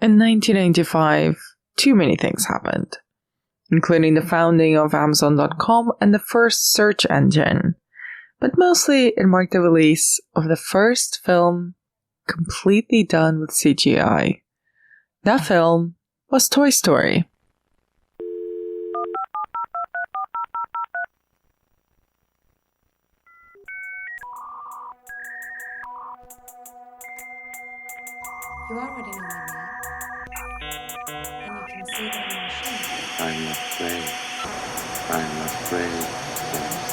In 1995, too many things happened, including the founding of Amazon.com and the first search engine. But mostly it marked the release of the first film completely done with CGI. That film was Toy Story. You already know my name. And you can see that I'm a machine. I'm afraid. I'm afraid. Yes.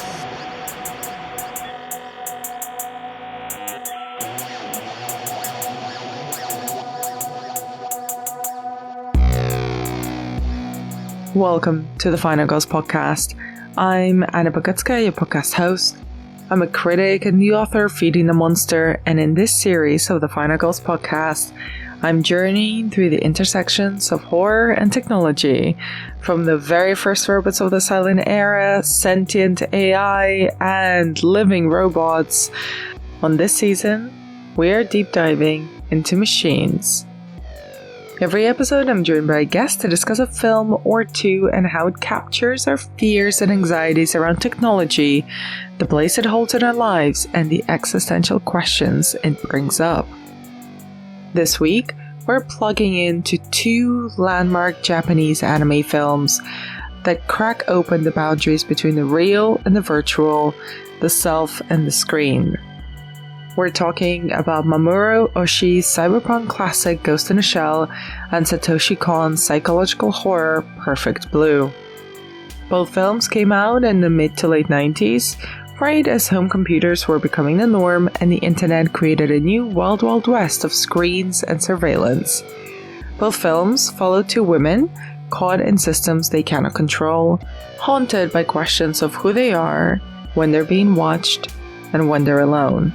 Welcome to the Final Girls podcast. I'm Anna Bogutska, your podcast host. I'm a critic and the author of Feeding the Monster, and in this series of the Final Girls podcast, I'm journeying through the intersections of horror and technology, from the very first robots of the silent era, sentient AI, and living robots. On this season, we are deep diving into machines. Every episode, I'm joined by a guest to discuss a film or two and how it captures our fears and anxieties around technology, the place it holds in our lives, and the existential questions it brings up. This week, we're plugging into two landmark Japanese anime films that crack open the boundaries between the real and the virtual, the self and the screen. We're talking about Mamoru Oshii's cyberpunk classic Ghost in a Shell and Satoshi Kon's psychological horror Perfect Blue. Both films came out in the mid to late 90s, right as home computers were becoming the norm and the internet created a new wild west of screens and surveillance. Both films follow two women caught in systems they cannot control, haunted by questions of who they are, when they're being watched, and when they're alone.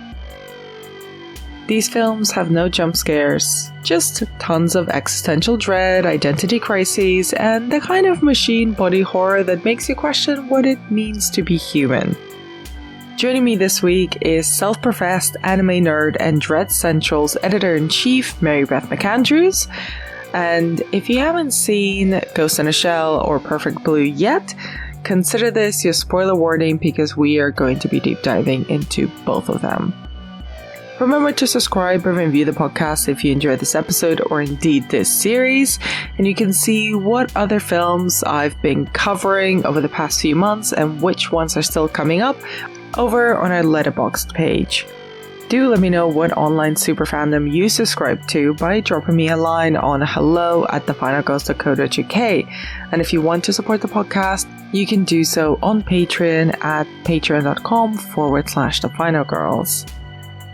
These films have no jump scares, just tons of existential dread, identity crises, and the kind of machine body horror that makes you question what it means to be human. Joining me this week is self-professed anime nerd and Dread Central's editor-in-chief, Mary Beth McAndrews. And if you haven't seen Ghost in a Shell or Perfect Blue yet, consider this your spoiler warning because we are going to be deep diving into both of them. Remember to subscribe and review the podcast if you enjoyed this episode or indeed this series, and you can see what other films I've been covering over the past few months and which ones are still coming up over on our Letterboxd page. Do let me know what online super fandom you subscribe to by dropping me a line on hello@thefinalgirls.co.uk. And if you want to support the podcast, you can do so on Patreon at patreon.com/thefinalgirls.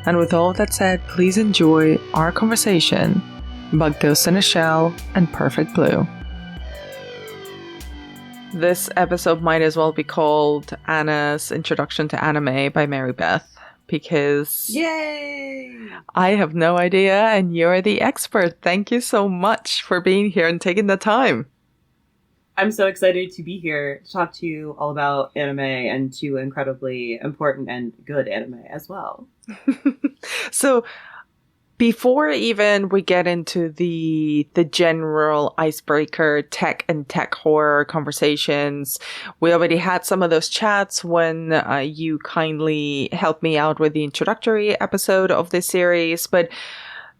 And with all that said, please enjoy our conversation about Ghost in a Shell and Perfect Blue. This episode might as well be called Anna's Introduction to Anime by Mary Beth, because Yay! I have no idea and you're the expert. Thank you so much for being here and taking the time. I'm so excited to be here to talk to you all about anime and to incredibly important and good anime as well. So before even we get into the general icebreaker tech and tech horror conversations, we already had some of those chats when you kindly helped me out with the introductory episode of this series. But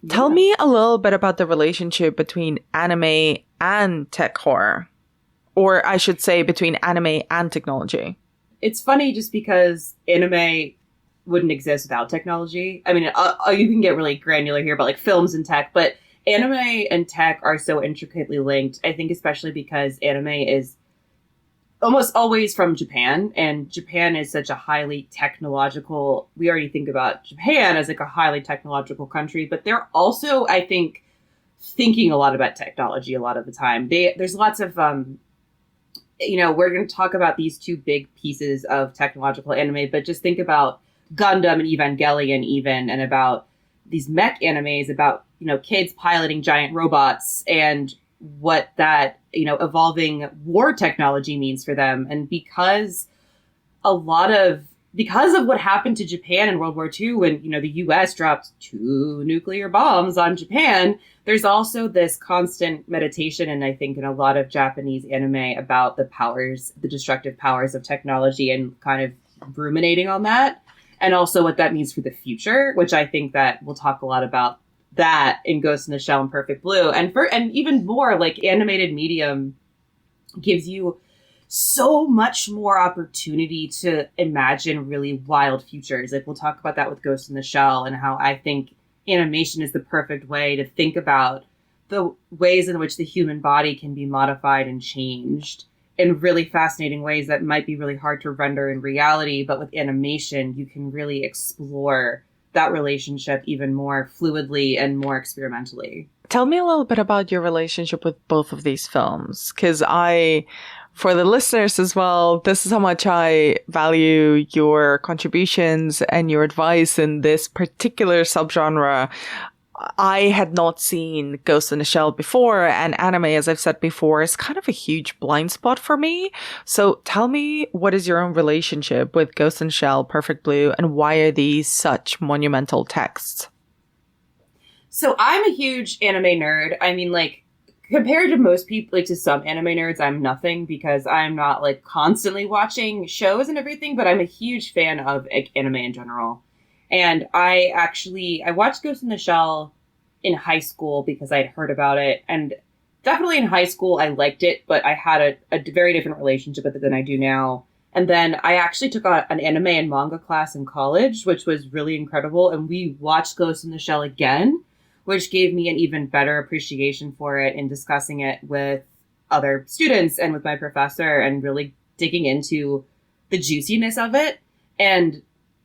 tell me a little bit about the relationship between anime and tech horror. Or I should say between anime and technology. It's funny just because anime wouldn't exist without technology. I mean, you can get really granular here about like films and tech, but anime and tech are so intricately linked. I think especially because anime is almost always from Japan, and Japan is such a highly technological, we already think about Japan as like a highly technological country, but they're also, I think, thinking a lot about technology a lot of the time. There's lots of, we're going to talk about these two big pieces of technological anime, but just think about Gundam and Evangelion even, and about these mech animes about, kids piloting giant robots and what that, evolving war technology means for them. And because of what happened to Japan in World War II when, the US dropped 2 nuclear bombs on Japan, there's also this constant meditation, and I think in a lot of Japanese anime, about the destructive powers of technology, and kind of ruminating on that, and also what that means for the future, which I think that we'll talk a lot about that in Ghost in the Shell and Perfect Blue. And even more, like, animated medium gives you so much more opportunity to imagine really wild futures. Like, we'll talk about that with Ghost in the Shell, and how I think animation is the perfect way to think about the ways in which the human body can be modified and changed in really fascinating ways that might be really hard to render in reality. But with animation, you can really explore that relationship even more fluidly and more experimentally. Tell me a little bit about your relationship with both of these films, because for the listeners as well, this is how much I value your contributions and your advice in this particular subgenre. I had not seen Ghost in the Shell before, and anime, as I've said before, is kind of a huge blind spot for me. So tell me, what is your own relationship with Ghost in the Shell, Perfect Blue, and why are these such monumental texts? So I'm a huge anime nerd. I mean, like, compared to most people, like, to some anime nerds, I'm nothing, because I'm not, like, constantly watching shows and everything, but I'm a huge fan of, like, anime in general. And I watched Ghost in the Shell in high school because I'd heard about it. And definitely in high school, I liked it, but I had a very different relationship with it than I do now. And then I actually took an anime and manga class in college, which was really incredible. And we watched Ghost in the Shell again, which gave me an even better appreciation for it, in discussing it with other students and with my professor, and really digging into the juiciness of it. And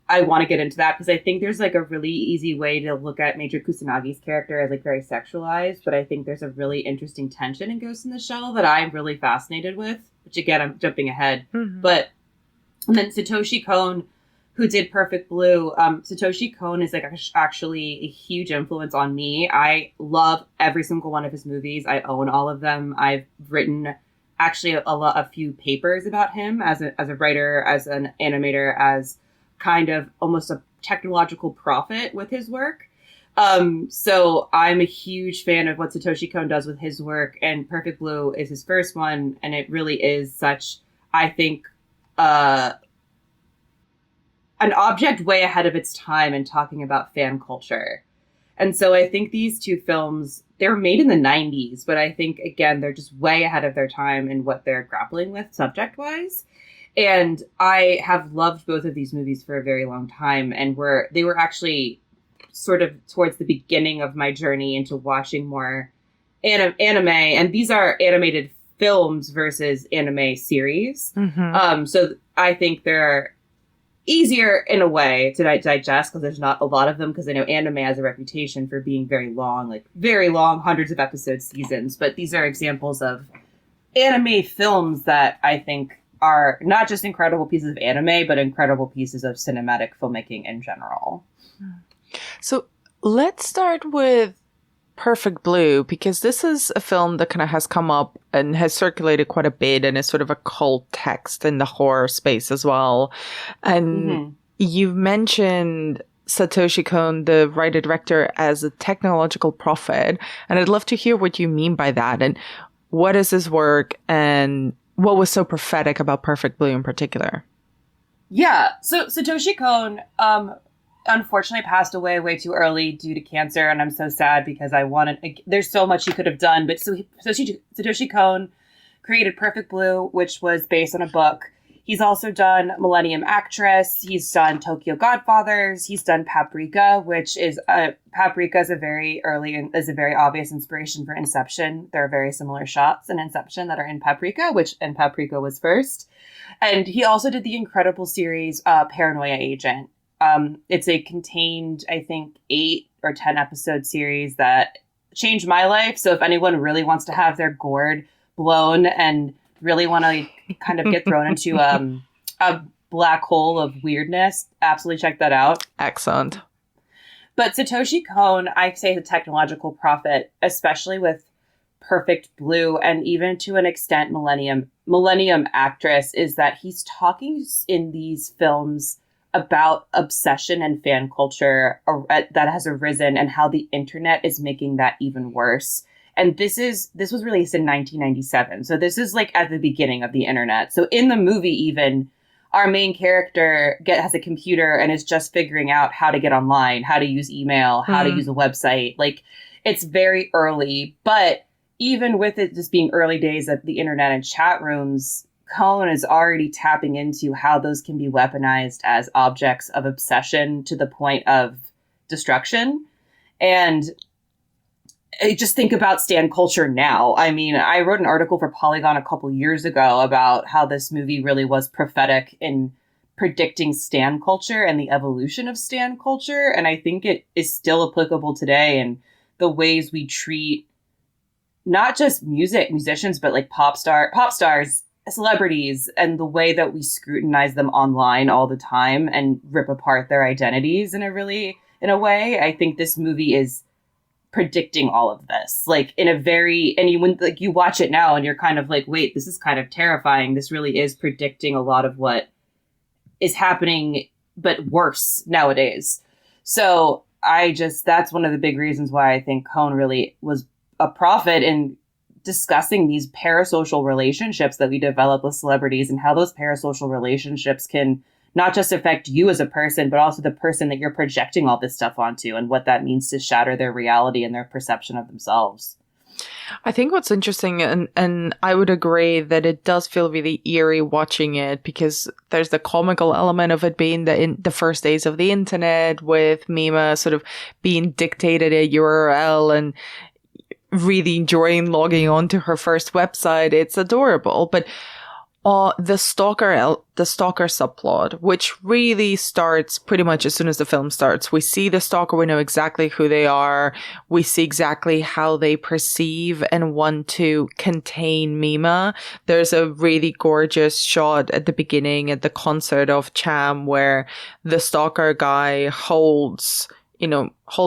I want to get into that because I think there's, like, a really easy way to look at Major Kusanagi's character as, like, very sexualized, but I think there's a really interesting tension in Ghost in the Shell that I'm really fascinated with, which, again, I'm jumping ahead. Mm-hmm. And then Satoshi Kon, who did Perfect Blue, Satoshi Kon is, like, actually a huge influence on me. I love every single one of his movies. I own all of them. I've written actually a few papers about him as a writer, as an animator, as kind of almost a technological prophet with his work. So I'm a huge fan of what Satoshi Kon does with his work, and Perfect Blue is his first one, and it really is such, I think, an object way ahead of its time in talking about fan culture. And so I think these two films, they were made in the 90s, but I think, again, they're just way ahead of their time in what they're grappling with subject-wise. And I have loved both of these movies for a very long time, and they were actually sort of towards the beginning of my journey into watching more anime. And these are animated films versus anime series. Mm-hmm. So I think they're easier in a way to digest because there's not a lot of them, because I know anime has a reputation for being very long, hundreds of episode seasons. But these are examples of anime films that I think are not just incredible pieces of anime, but incredible pieces of cinematic filmmaking in general. So let's start with Perfect Blue, because this is a film that kind of has come up and has circulated quite a bit and is sort of a cult text in the horror space as well. And you've mentioned Satoshi Kon, the writer-director, as a technological prophet. And I'd love to hear what you mean by that. And what is his work, and what was so prophetic about Perfect Blue in particular? Yeah, so Satoshi Kon unfortunately passed away way too early due to cancer, and I'm so sad because there's so much he could have done. But Satoshi Kon created Perfect Blue, which was based on a book. He's also done Millennium Actress. He's done Tokyo Godfathers. He's done Paprika, which is Paprika is a very obvious inspiration for Inception. There are very similar shots in Inception that are in Paprika, and Paprika was first. And he also did the incredible series Paranoia Agent. It's a contained, I think, 8 or 10 episode series that changed my life. So if anyone really wants to have their gourd blown and really want to kind of get thrown into a black hole of weirdness, absolutely check that out. Excellent. But Satoshi Kon, I say, is a technological prophet, especially with Perfect Blue, and even to an extent Millennium Actress, is that he's talking in these films about obsession and fan culture that has arisen and how the internet is making that even worse. And this was released in 1997. So this is like at the beginning of the internet. So in the movie, even our main character has a computer and is just figuring out how to get online, how to use email, how to use a website. Like, it's very early, but even with it just being early days of the internet and chat rooms, Cohn is already tapping into how those can be weaponized as objects of obsession to the point of destruction. And I just think about stan culture now. I mean, I wrote an article for Polygon a couple years ago about how this movie really was prophetic in predicting stan culture and the evolution of stan culture. And I think it is still applicable today in the ways we treat not just musicians, but like pop stars, celebrities, and the way that we scrutinize them online all the time and rip apart their identities in a way. I think this movie is predicting all of this, like in a very, and you watch it now and you're kind of like, wait, this is kind of terrifying. This really is predicting a lot of what is happening, but worse nowadays. So that's one of the big reasons why I think Cohn really was a prophet in discussing these parasocial relationships that we develop with celebrities and how those parasocial relationships can not just affect you as a person, but also the person that you're projecting all this stuff onto and what that means to shatter their reality and their perception of themselves. I think what's interesting, and I would agree that it does feel really eerie watching it, because there's the comical element of it being the first days of the internet, with Mima sort of being dictated a URL and really enjoying logging on to her first website. It's adorable. But the stalker subplot, which really starts pretty much as soon as the film starts. We see the stalker, we know exactly who they are, we see exactly how they perceive and want to contain Mima. There's a really gorgeous shot at the beginning at the concert of Cham where the stalker guy holds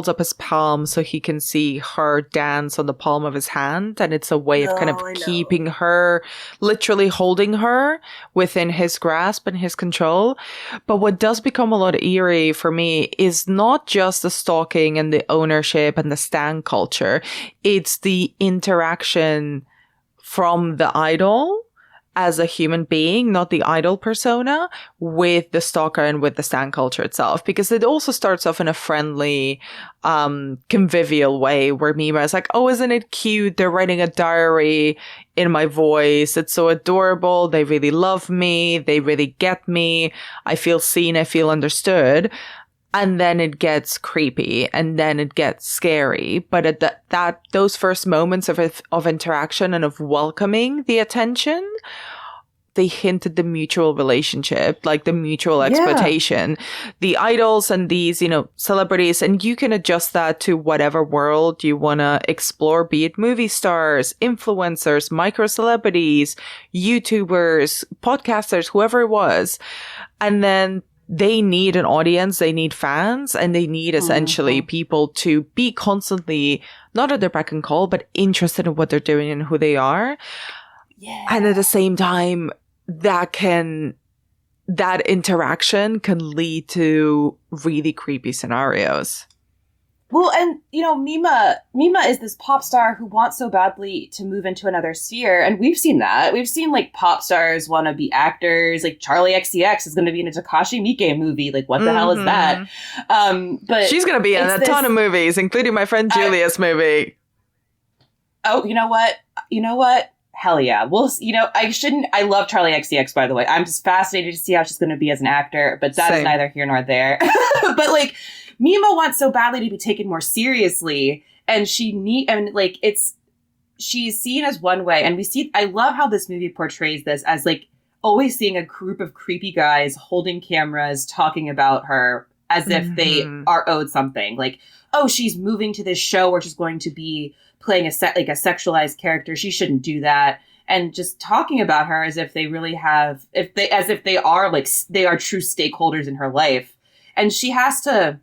up his palm so he can see her dance on the palm of his hand. And it's a way of kind of keeping her, literally holding her within his grasp and his control. But what does become a lot eerie for me is not just the stalking and the ownership and the stan culture. It's the interaction from the idol as a human being, not the idol persona, with the stalker and with the stan culture itself. Because it also starts off in a friendly, convivial way where Mima is like, oh, isn't it cute? They're writing a diary in my voice. It's so adorable. They really love me. They really get me. I feel seen. I feel understood. And then it gets creepy, and then it gets scary. But at those first moments of interaction and of welcoming the attention, they hint at the mutual relationship, like the mutual exploitation. The idols and these, celebrities, and you can adjust that to whatever world you want to explore, be it movie stars, influencers, micro celebrities, YouTubers, podcasters, whoever it was. And then they need an audience, they need fans, and they need essentially people to be constantly, not at their beck and call, but interested in what they're doing and who they are. Yeah. And at the same time, that interaction can lead to really creepy scenarios. Well, and, Mima is this pop star who wants so badly to move into another sphere. And we've seen that. We've seen, like, pop stars want to be actors. Like, Charlie XCX is going to be in a Takashi Miike movie. Like, what the hell is that? But she's going to be in a ton of movies, including my friend Julia's movie. Oh, you know what? Hell yeah. Well, I love Charlie XCX, by the way. I'm just fascinated to see how she's going to be as an actor. But that is neither here nor there. But, like, Mima wants so badly to be taken more seriously, and she's seen as one way. And I love how this movie portrays this as, like, always seeing a group of creepy guys holding cameras, talking about her as if they are owed something. Like, oh, she's moving to this show where she's going to be playing a sexualized character. She shouldn't do that. And just talking about her as if they really have, as if they are true stakeholders in her life. And she has to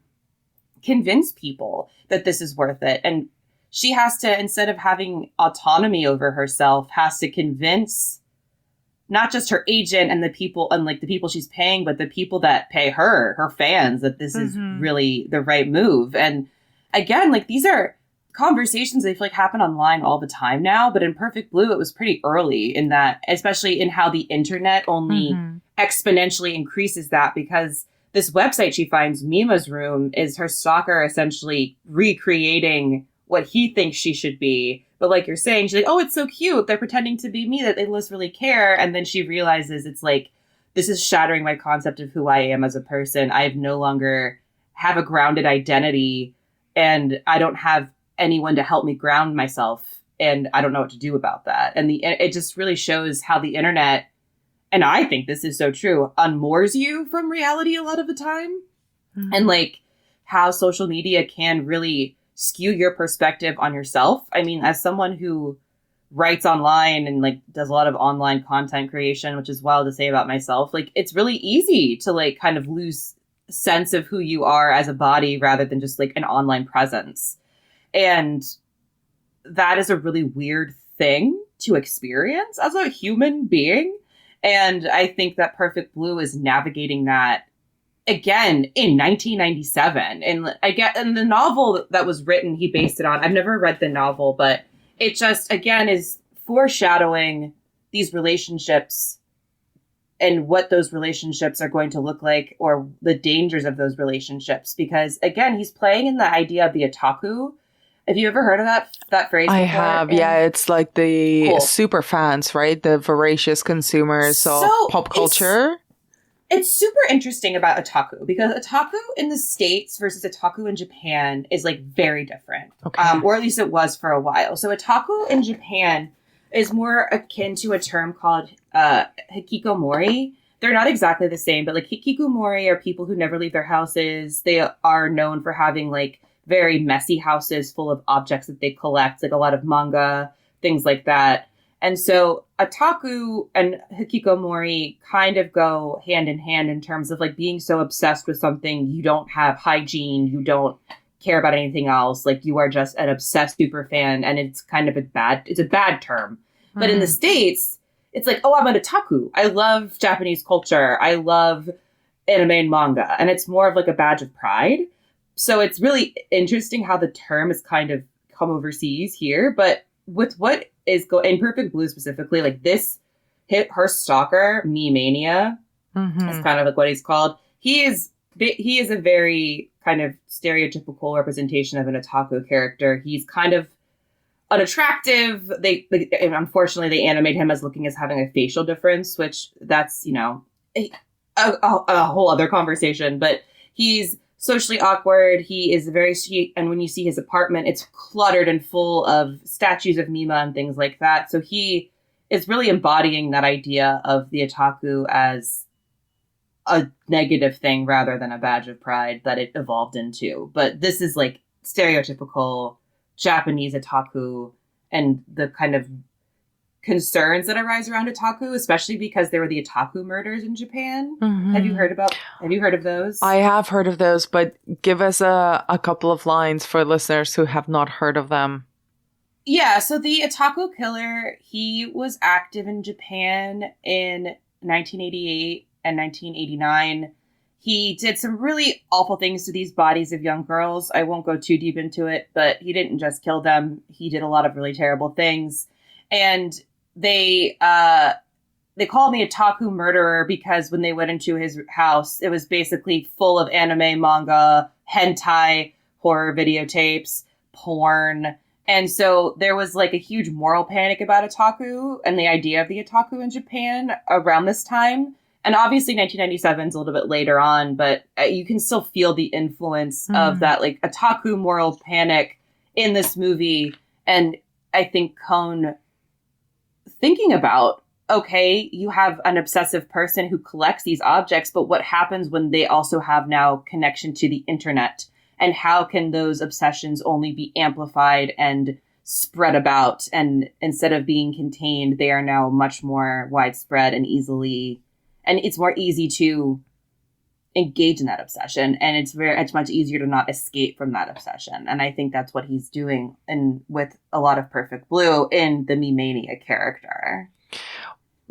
convince people that this is worth it. And she has to, instead of having autonomy over herself, has to convince not just her agent and the people and like the people she's paying, but the people that pay her fans, that this is really the right move. And again, like these are conversations I feel like happen online all the time now, but in Perfect Blue, it was pretty early in that, especially in how the internet only exponentially increases that, because this website she finds, Mima's Room, is her stalker essentially recreating what he thinks she should be. But like you're saying, she's like, oh, it's so cute. They're pretending to be me, that they just really care. And then she realizes it's like, this is shattering my concept of who I am as a person. I no longer have a grounded identity, and I don't have anyone to help me ground myself, and I don't know what to do about that. And it just really shows how the internet, and I think this is so true, unmoors you from reality a lot of the time. And like how social media can really skew your perspective on yourself. I mean, as someone who writes online and like does a lot of online content creation, which is wild to say about myself, like it's really easy to like kind of lose sense of who you are as a body rather than just like an online presence. And that is a really weird thing to experience as a human being. And I think that Perfect Blue is navigating that again in 1997. And and the novel that was written, he based it on. I've never read the novel, but it just, again, is foreshadowing these relationships and what those relationships are going to look like, or the dangers of those relationships. Because again, he's playing in the idea of the otaku. Have you ever heard of that phrase before? I have, yeah. It's like the super fans, right? The voracious consumers of pop culture. It's super interesting about otaku, because otaku in the States versus otaku in Japan is like very different. Okay. Or at least it was for a while. So otaku in Japan is more akin to a term called hikikomori. They're not exactly the same, but like hikikomori are people who never leave their houses. They are known for having like very messy houses full of objects that they collect, like a lot of manga, things like that. And so otaku and hikikomori kind of go hand in hand in terms of like being so obsessed with something, you don't have hygiene, you don't care about anything else, like you are just an obsessed super fan, and it's kind of a bad term. But in the States, it's like, oh, I'm an otaku. I love Japanese culture. I love anime and manga. And it's more of like a badge of pride. So it's really interesting how the term has kind of come overseas here. But with what is in Perfect Blue specifically, like this hit her stalker, Me Mania, is kind of like what he's called. He is a very kind of stereotypical representation of an otaku character. He's kind of unattractive. And unfortunately, they animate him as looking as having a facial difference, which that's, you know, a whole other conversation. But he's socially awkward. He is very sweet. And when you see his apartment, it's cluttered and full of statues of Mima and things like that. So he is really embodying that idea of the otaku as a negative thing rather than a badge of pride that it evolved into. But this is like stereotypical Japanese otaku and the kind of concerns that arise around otaku, especially because there were the otaku murders in Japan. Have you heard of those? I have heard of those, but give us a couple of lines for listeners who have not heard of them. Yeah, so the otaku killer, he was active in Japan in 1988 and 1989. He did some really awful things to these bodies of young girls. I won't go too deep into it, but he didn't just kill them. He did a lot of really terrible things. And they call him the otaku murderer because when they went into his house, it was basically full of anime, manga, hentai, horror videotapes, porn. And so there was like a huge moral panic about otaku and the idea of the otaku in Japan around this time. And obviously 1997 is a little bit later on, but you can still feel the influence of that like otaku moral panic in this movie. And I think Kohn thinking about, okay, you have an obsessive person who collects these objects, but what happens when they also have now connection to the internet? And how can those obsessions only be amplified and spread about? And instead of being contained, they are now much more widespread and it's more easy to engage in that obsession. And it's much easier to not escape from that obsession. And I think that's what he's doing with a lot of Perfect Blue in the Me Mania character.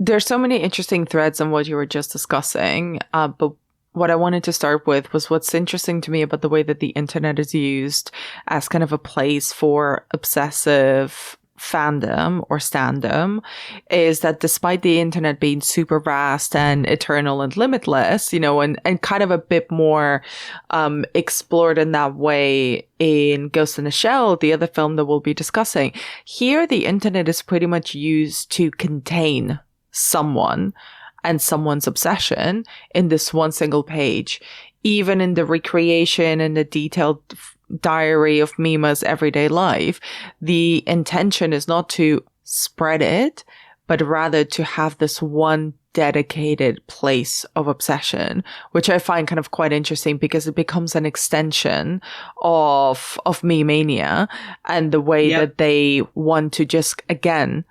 There's so many interesting threads on what you were just discussing, but what I wanted to start with was what's interesting to me about the way that the internet is used as kind of a place for obsessive fandom or standom is that despite the internet being super vast and eternal and limitless, and kind of a bit more explored in that way in Ghost in the Shell, the other film that we'll be discussing, here the internet is pretty much used to contain someone and someone's obsession in this one single page. Even in the recreation and the detailed diary of Mima's everyday life, the intention is not to spread it, but rather to have this one dedicated place of obsession, which I find kind of quite interesting because it becomes an extension of Me-mania and the way that they want to just, again,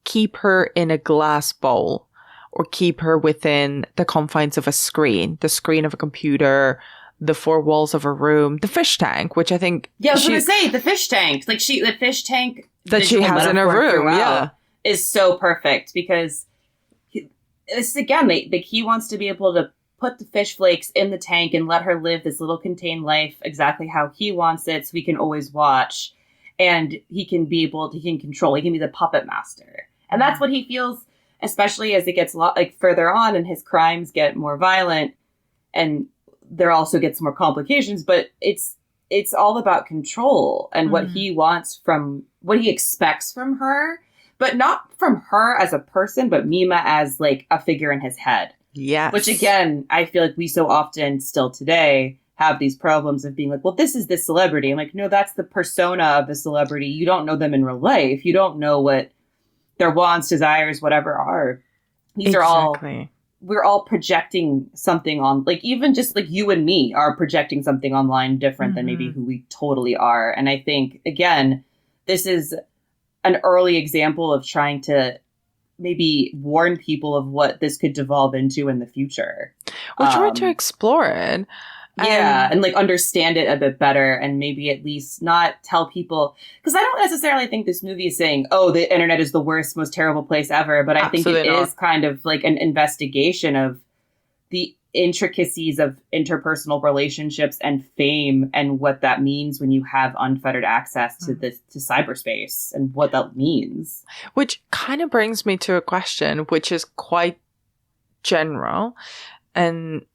keep her in a glass bowl or keep her within the confines of a screen, the screen of a computer, the four walls of a room, the fish tank, which I think... Yeah, I was going to say, the fish tank. Like, the fish tank... That she has in her room, is so perfect because, this again, he wants to be able to put the fish flakes in the tank and let her live this little contained life exactly how he wants it so we can always watch. And he can control, he can be the puppet master. And that's what he feels, especially as it gets further on and his crimes get more violent and there also gets more complications, but it's all about control and what he wants from, what he expects from her, but not from her as a person, but Mima as like a figure in his head. Yes. Which again, I feel like we so often still today have these problems of being like, well, this is this celebrity. I'm like, no, that's the persona of the celebrity. You don't know them in real life. You don't know what their wants, desires, whatever are. These are all... We're all projecting something on, like, even just like you and me are projecting something online different than maybe who we totally are. And I think, again, this is an early example of trying to maybe warn people of what this could devolve into in the future. We're trying to explore it. Yeah, and like understand it a bit better and maybe at least not tell people, because I don't necessarily think this movie is saying, oh, the internet is the worst, most terrible place ever. But I think it is kind of like an investigation of the intricacies of interpersonal relationships and fame and what that means when you have unfettered access to cyberspace and what that means. Which kind of brings me to a question, which is quite general. And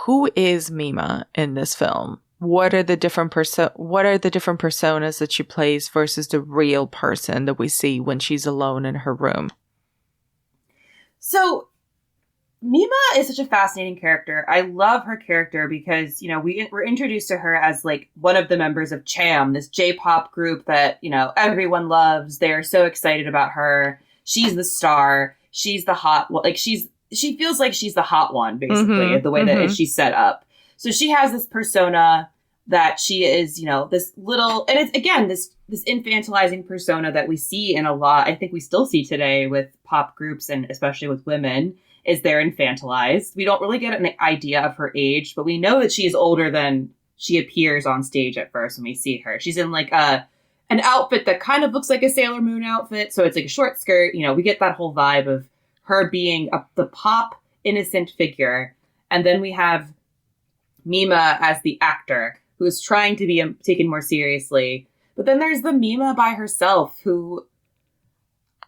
who is Mima in this film? What are the different personas that she plays versus the real person that we see when she's alone in her room? So Mima is such a fascinating character. I love her character because, we're introduced to her as like one of the members of Cham, this J-pop group that, everyone loves. They're so excited about her. She's the star. She's the hot, she feels like she's the hot one, basically, the way that she's set up. So she has this persona that she is, this little, and it's, again, this infantilizing persona that we see in a lot, I think we still see today with pop groups and especially with women, is they're infantilized. We don't really get an idea of her age, but we know that she is older than she appears on stage at first when we see her. She's in like an outfit that kind of looks like a Sailor Moon outfit. So it's like a short skirt, we get that whole vibe of her being the pop innocent figure. And then we have Mima as the actor who is trying to be taken more seriously. But then there's the Mima by herself who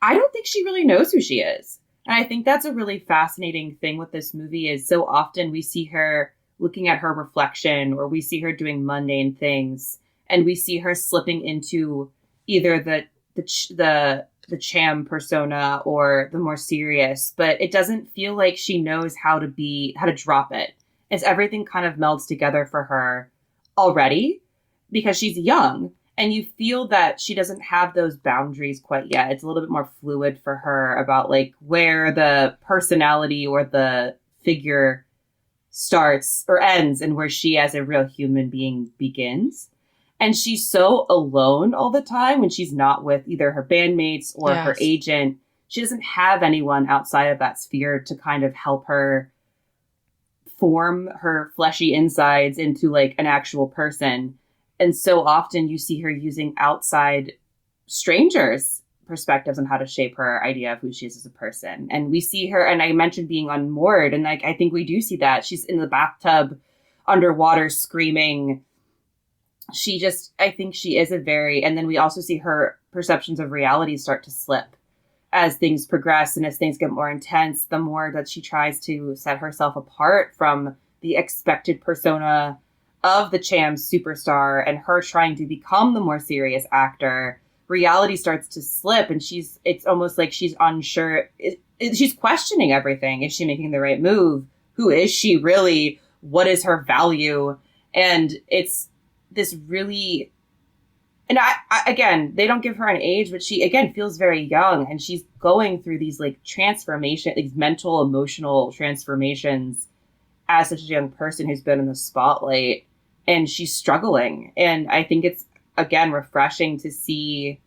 I don't think she really knows who she is. And I think that's a really fascinating thing with this movie is so often we see her looking at her reflection or we see her doing mundane things and we see her slipping into either the Cham persona or the more serious, but it doesn't feel like she knows how to drop it. As everything kind of melds together for her already because she's young and you feel that she doesn't have those boundaries quite yet. It's a little bit more fluid for her about like where the personality or the figure starts or ends and where she as a real human being begins. And she's so alone all the time when she's not with either her bandmates or her agent. She doesn't have anyone outside of that sphere to kind of help her form her fleshy insides into like an actual person. And so often you see her using outside strangers perspectives on how to shape her idea of who she is as a person. And we see her, and I mentioned being unmoored, and like I think we do see that. She's in the bathtub underwater screaming. I think she is and then we also see her perceptions of reality start to slip as things progress and as things get more intense, the more that she tries to set herself apart from the expected persona of the Cham superstar and her trying to become the more serious actor. Reality starts to slip, and it's almost like she's unsure. She's questioning everything. Is she making the right move? Who is she really? What is her value? And it's this really, and I again, they don't give her an age, but she again feels very young, and she's going through these like these mental, emotional transformations as such a young person who's been in the spotlight, and she's struggling. And I think it's again refreshing to see.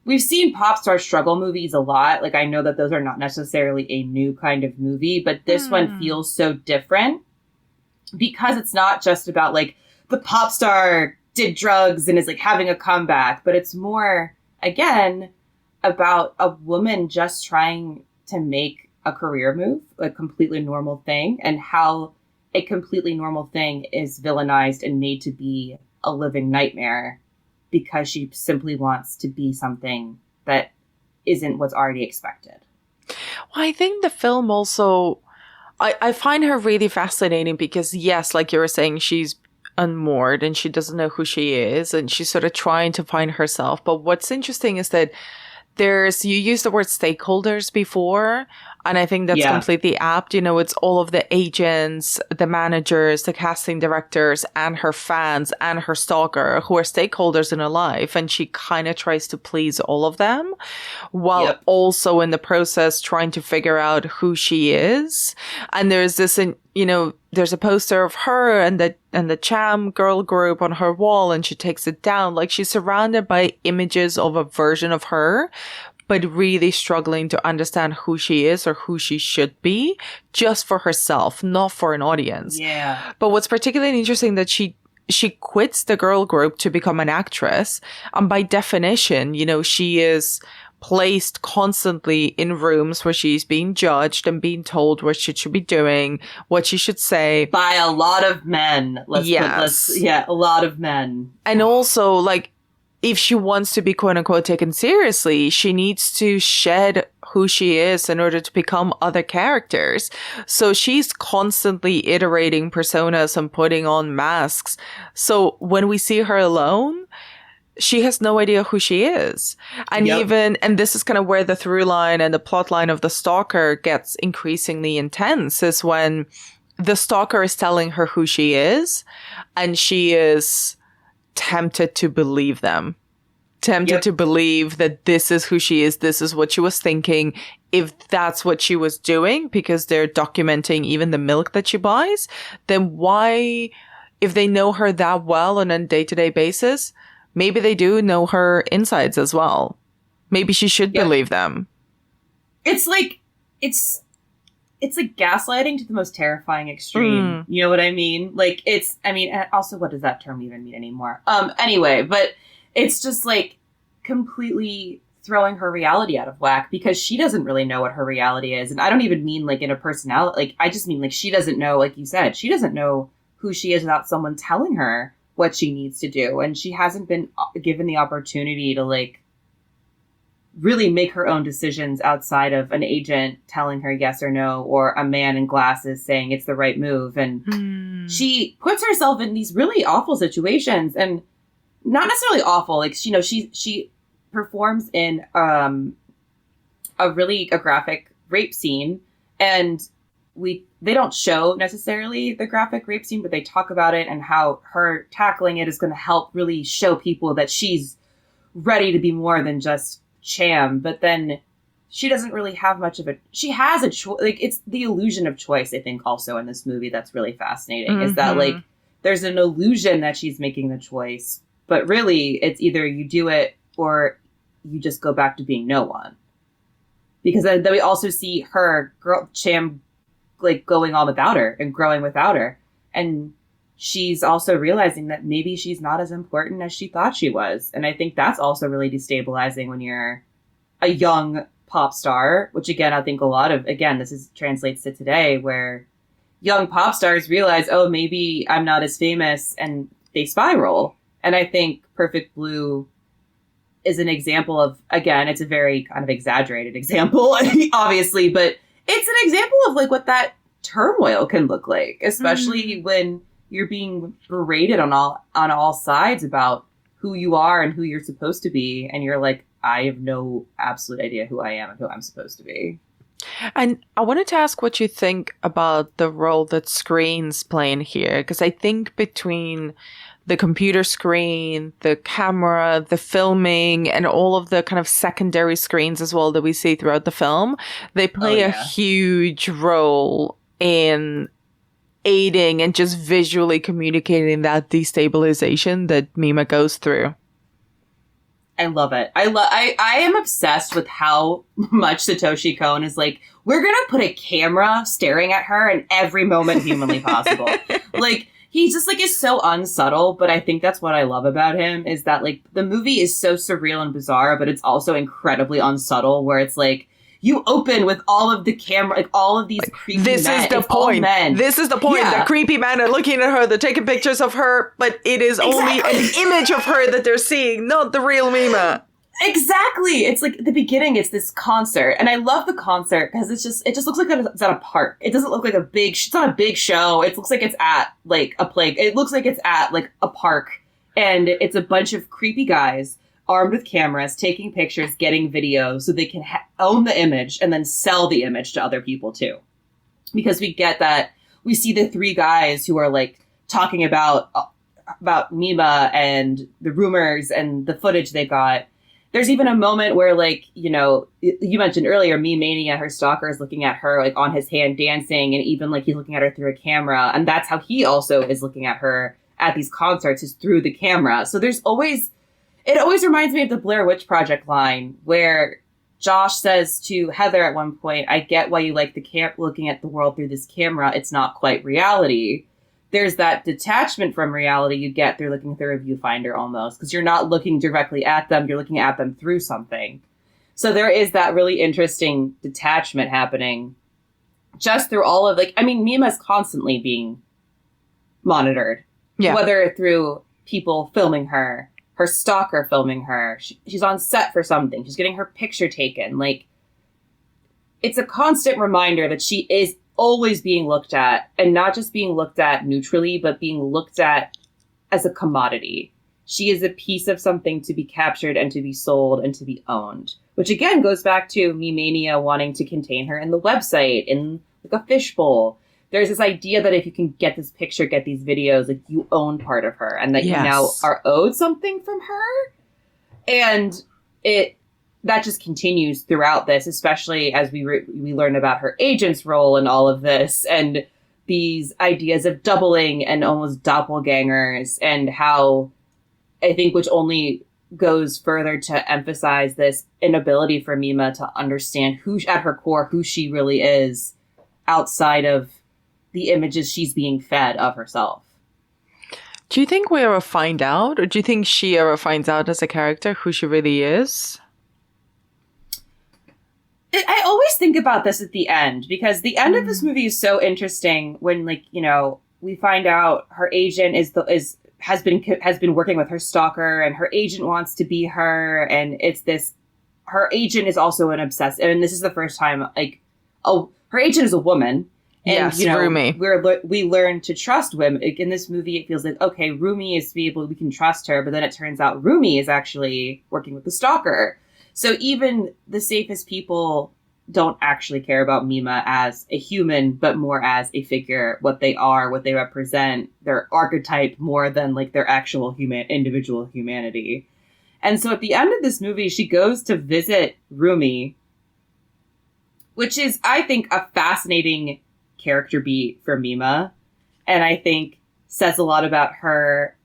We've seen pop star struggle movies a lot. Like I know that those are not necessarily a new kind of movie, but this one feels so different because it's not just about like the pop star did drugs and is like having a comeback, but it's more, again, about a woman just trying to make a career move, a completely normal thing, and how a completely normal thing is villainized and made to be a living nightmare because she simply wants to be something that isn't what's already expected. Well, I think the film also, I find her really fascinating because, yes, like you were saying, she's unmoored and she doesn't know who she is and she's sort of trying to find herself. But what's interesting is that you used the word stakeholders before, and I think that's completely apt. You know, it's all of the agents, the managers, the casting directors, and her fans and her stalker who are stakeholders in her life. And she kind of tries to please all of them while also in the process trying to figure out who she is. And there's this, you know, there's a poster of her and the Cham girl group on her wall, and she takes it down. Like she's surrounded by images of a version of her, but really struggling to understand who she is or who she should be just for herself, not for an audience. Yeah. But what's particularly interesting that she quits the girl group to become an actress. And by definition, you know, she is placed constantly in rooms where she's being judged and being told what she should be doing, what she should say. By a lot of men. A lot of men. And also, like, if she wants to be quote unquote taken seriously, she needs to shed who she is in order to become other characters. So she's constantly iterating personas and putting on masks. So when we see her alone, she has no idea who she is. And and this is kind of where the through line and the plot line of the stalker gets increasingly intense, is when the stalker is telling her who she is and she is tempted to believe them. Tempted to believe that this is who she is, this is what she was thinking, if that's what she was doing, because they're documenting even the milk that she buys, then why, if they know her that well on a day-to-day basis, maybe they do know her insides as well. Maybe she should believe them. It's like gaslighting to the most terrifying extreme. You know what I mean? Like also, what does that term even mean anymore? Anyway, but it's just like completely throwing her reality out of whack because she doesn't really know what her reality is. And I don't even mean like in a personality, like I just mean like she doesn't know, like you said, she doesn't know who she is without someone telling her what she needs to do. And she hasn't been given the opportunity to like really make her own decisions outside of an agent telling her yes or no, or a man in glasses saying it's the right move. And she puts herself in these really awful situations, and not necessarily awful. Like, you know, she performs in a graphic rape scene, and they don't show necessarily the graphic rape scene, but they talk about it and how her tackling it is going to help really show people that she's ready to be more than just Cham. But then she doesn't really have much of she has a choice. Like, it's the illusion of choice, I think, also in this movie that's really fascinating, is that like there's an illusion that she's making the choice, but really it's either you do it or you just go back to being no one. Because then we also see her Cham like going on without her and growing without her. And she's also realizing that maybe she's not as important as she thought she was. And I think that's also really destabilizing when you're a young pop star, which again, I think a lot of, again, translates to today, where young pop stars realize, oh, maybe I'm not as famous, and they spiral. And I think Perfect Blue is an example of, again, it's a very kind of exaggerated example, obviously, but it's an example of like what that turmoil can look like, especially when you're being berated on all sides about who you are and who you're supposed to be. And you're like, I have no absolute idea who I am and who I'm supposed to be. And I wanted to ask what you think about the role that screens play in here, because I think between the computer screen, the camera, the filming, and all of the kind of secondary screens as well that we see throughout the film, they play a huge role in aiding and just visually communicating that destabilization that Mima goes through. I love it. I am obsessed with how much Satoshi Kon is like, we're going to put a camera staring at her in every moment humanly possible. Like, he just like is so unsubtle, but I think that's what I love about him, is that like the movie is so surreal and bizarre, but it's also incredibly unsubtle, where it's like, you open with all of the camera, like all of these creepy men. This is the point. This is the point. Yeah. The creepy men are looking at her. They're taking pictures of her, but it is only an image of her that they're seeing, not the real Mima. Exactly. It's like at the beginning, it's this concert, and I love the concert because it just looks like it's at a park. It doesn't look like it's not a big show. It looks like it's at like a play. It looks like it's at like a park, and it's a bunch of creepy guys armed with cameras, taking pictures, getting videos, so they can own the image and then sell the image to other people too. Because we get that, we see the three guys who are like talking about Mima and the rumors and the footage they got. There's even a moment where, like, you know, you mentioned earlier, Mania, her stalker, is looking at her like on his hand dancing, and even like he's looking at her through a camera, and that's how he also is looking at her at these concerts, is through the camera. So it always reminds me of the Blair Witch Project line, where Josh says to Heather at one point, I get why you like looking at the world through this camera. It's not quite reality. There's that detachment from reality you get through looking through a viewfinder almost, because you're not looking directly at them. You're looking at them through something. So there is that really interesting detachment happening just through all of, like, I mean, Mima's constantly being monitored, whether through people filming her stalker filming her, she's on set for something, she's getting her picture taken. Like, it's a constant reminder that she is always being looked at, and not just being looked at neutrally, but being looked at as a commodity. She is a piece of something to be captured and to be sold and to be owned, which again goes back to Mania wanting to contain her in the website, in like a fishbowl. There's this idea that if you can get this picture, get these videos, like, you own part of her, and that you now are owed something from her. And that just continues throughout this, especially as we learn about her agent's role in all of this, and these ideas of doubling and almost doppelgangers, and how, I think, which only goes further to emphasize this inability for Mima to understand at her core, who she really is outside of the images she's being fed of herself. Do you think we ever find out, or do you think she ever finds out as a character who she really is? I always think about this at the end, because the end of this movie is so interesting when, like, you know, we find out her agent has been working with her stalker, and her agent wants to be her, and it's this, her agent is also an obsessive, and this is the first time, like, her agent is a woman. And, yes, you know, Rumi. We learn to trust women. Like, in this movie, it feels like, okay, Rumi is we can trust her, but then it turns out Rumi is actually working with the stalker. So even the safest people don't actually care about Mima as a human, but more as a figure, what they are, what they represent, their archetype, more than like their actual individual humanity. And so at the end of this movie, she goes to visit Rumi, which is, I think, a fascinating character beat for Mima, and I think says a lot about her.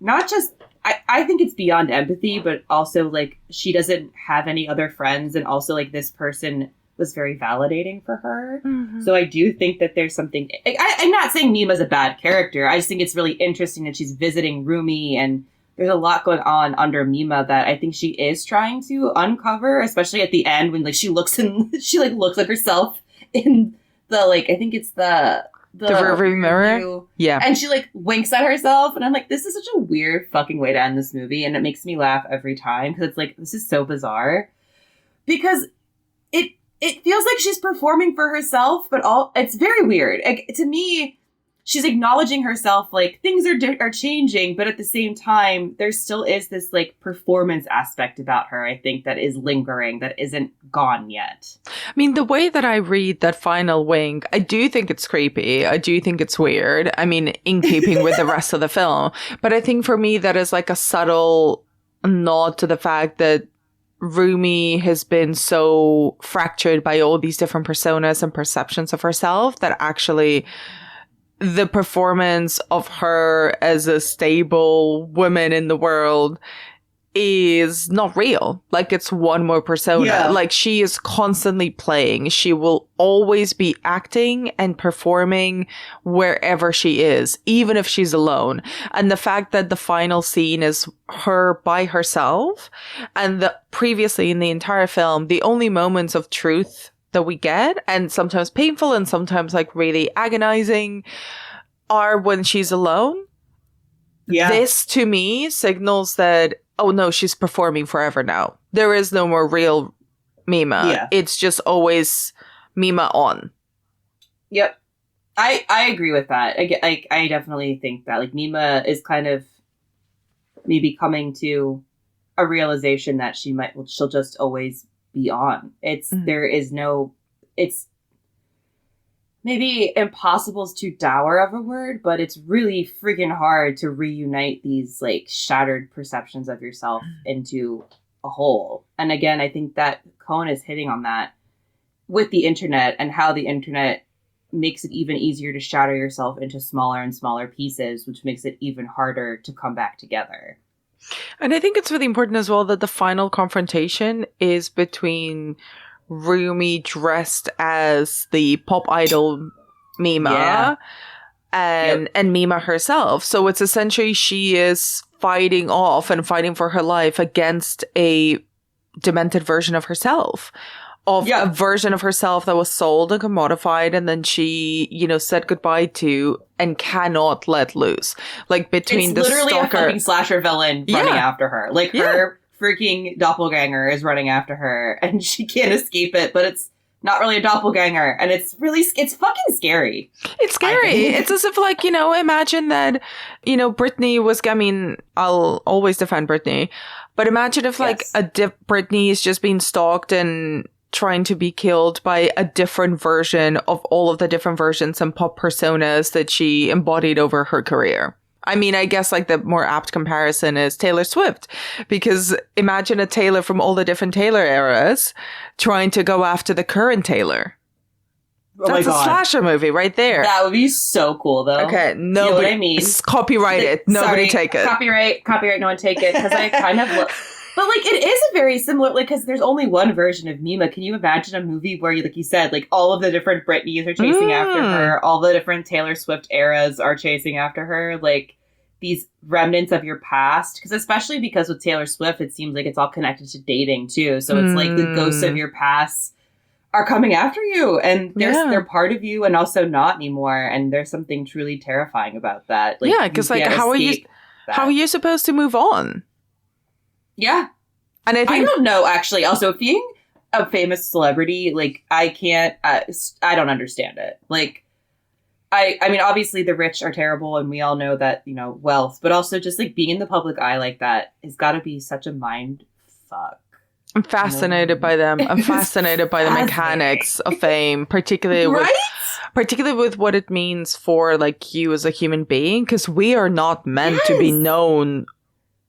Not just, I think it's beyond empathy, but also, like, she doesn't have any other friends, and also, like, this person was very validating for her. So I do think that there's something... I'm not saying Mima's a bad character. I just think it's really interesting that she's visiting Rumi, and there's a lot going on under Mima that I think she is trying to uncover, especially at the end when like she looks at herself in the like I think it's the rearview mirror. Yeah. And she like winks at herself, and I'm like, this is such a weird fucking way to end this movie, and it makes me laugh every time because it's like, this is so bizarre. Because it feels like she's performing for herself, but it's very weird. Like, to me, she's acknowledging herself, like, things are changing, but at the same time, there still is this, like, performance aspect about her, I think, that is lingering, that isn't gone yet. I mean, the way that I read that final wink, I do think it's creepy. I do think it's weird. I mean, in keeping with the rest of the film. But I think for me, that is, like, a subtle nod to the fact that Rumi has been so fractured by all these different personas and perceptions of herself that actually the performance of her as a stable woman in the world is not real. Like, it's one more persona. Yeah. Like, she is constantly playing. She will always be acting and performing wherever she is, even if she's alone. And the fact that the final scene is her by herself, and previously in the entire film, the only moments of truth that we get, and sometimes painful and sometimes like really agonizing, are when she's alone. Yeah. This to me signals that, oh no, she's performing forever now. There is no more real Mima. Yeah. It's just always Mima on. Yep. I agree with that. I definitely think that like Mima is kind of maybe coming to a realization that she'll just always be on. There is no, it's maybe impossible is too dour of a word, but it's really freaking hard to reunite these like shattered perceptions of yourself into a whole. And again, I think that Cohen is hitting on that with the internet and how the internet makes it even easier to shatter yourself into smaller and smaller pieces, which makes it even harder to come back together. And I think it's really important as well that the final confrontation is between Rumi dressed as the pop idol Mima and Mima herself. So it's essentially she is fighting off and fighting for her life against a demented version of herself. A version of herself that was sold and commodified, and then she, said goodbye to and cannot let loose. Like, between it's the literally stalker, a fucking slasher villain running after her. Like, her freaking doppelganger is running after her, and she can't escape it, but it's not really a doppelganger, and it's fucking scary. It's scary. It's as if, like, imagine that, Britney was, I'll always defend Britney, but imagine if, like, Britney is just being stalked and trying to be killed by a different version of all of the different versions and pop personas that she embodied over her career. I mean, I guess like the more apt comparison is Taylor Swift, because imagine a Taylor from all the different Taylor eras trying to go after the current Taylor. Oh That's a slasher movie right there. That would be so cool, though. Okay, you know what I mean? Copyright it. Nobody take it. Copyright, no one take it. Because I kind of look... But, like, it is a very similar, like, because there's only one version of Mima. Can you imagine a movie where, like you said, like, all of the different Britneys are chasing after her, all the different Taylor Swift eras are chasing after her, like, these remnants of your past? Because especially because with Taylor Swift, it seems like it's all connected to dating, too. So it's like the ghosts of your past are coming after you, and they're part of you and also not anymore, and there's something truly terrifying about that. Like, because, like, how are you supposed to move on? Yeah. And I don't know, actually. Also, being a famous celebrity, like, I can't, I don't understand it. Like, I mean, obviously the rich are terrible and we all know that, wealth, but also just like being in the public eye like that has got to be such a mind fuck. I'm fascinated by them. I'm fascinated by the mechanics of fame, particularly with what it means for like you as a human being, because we are not meant to be known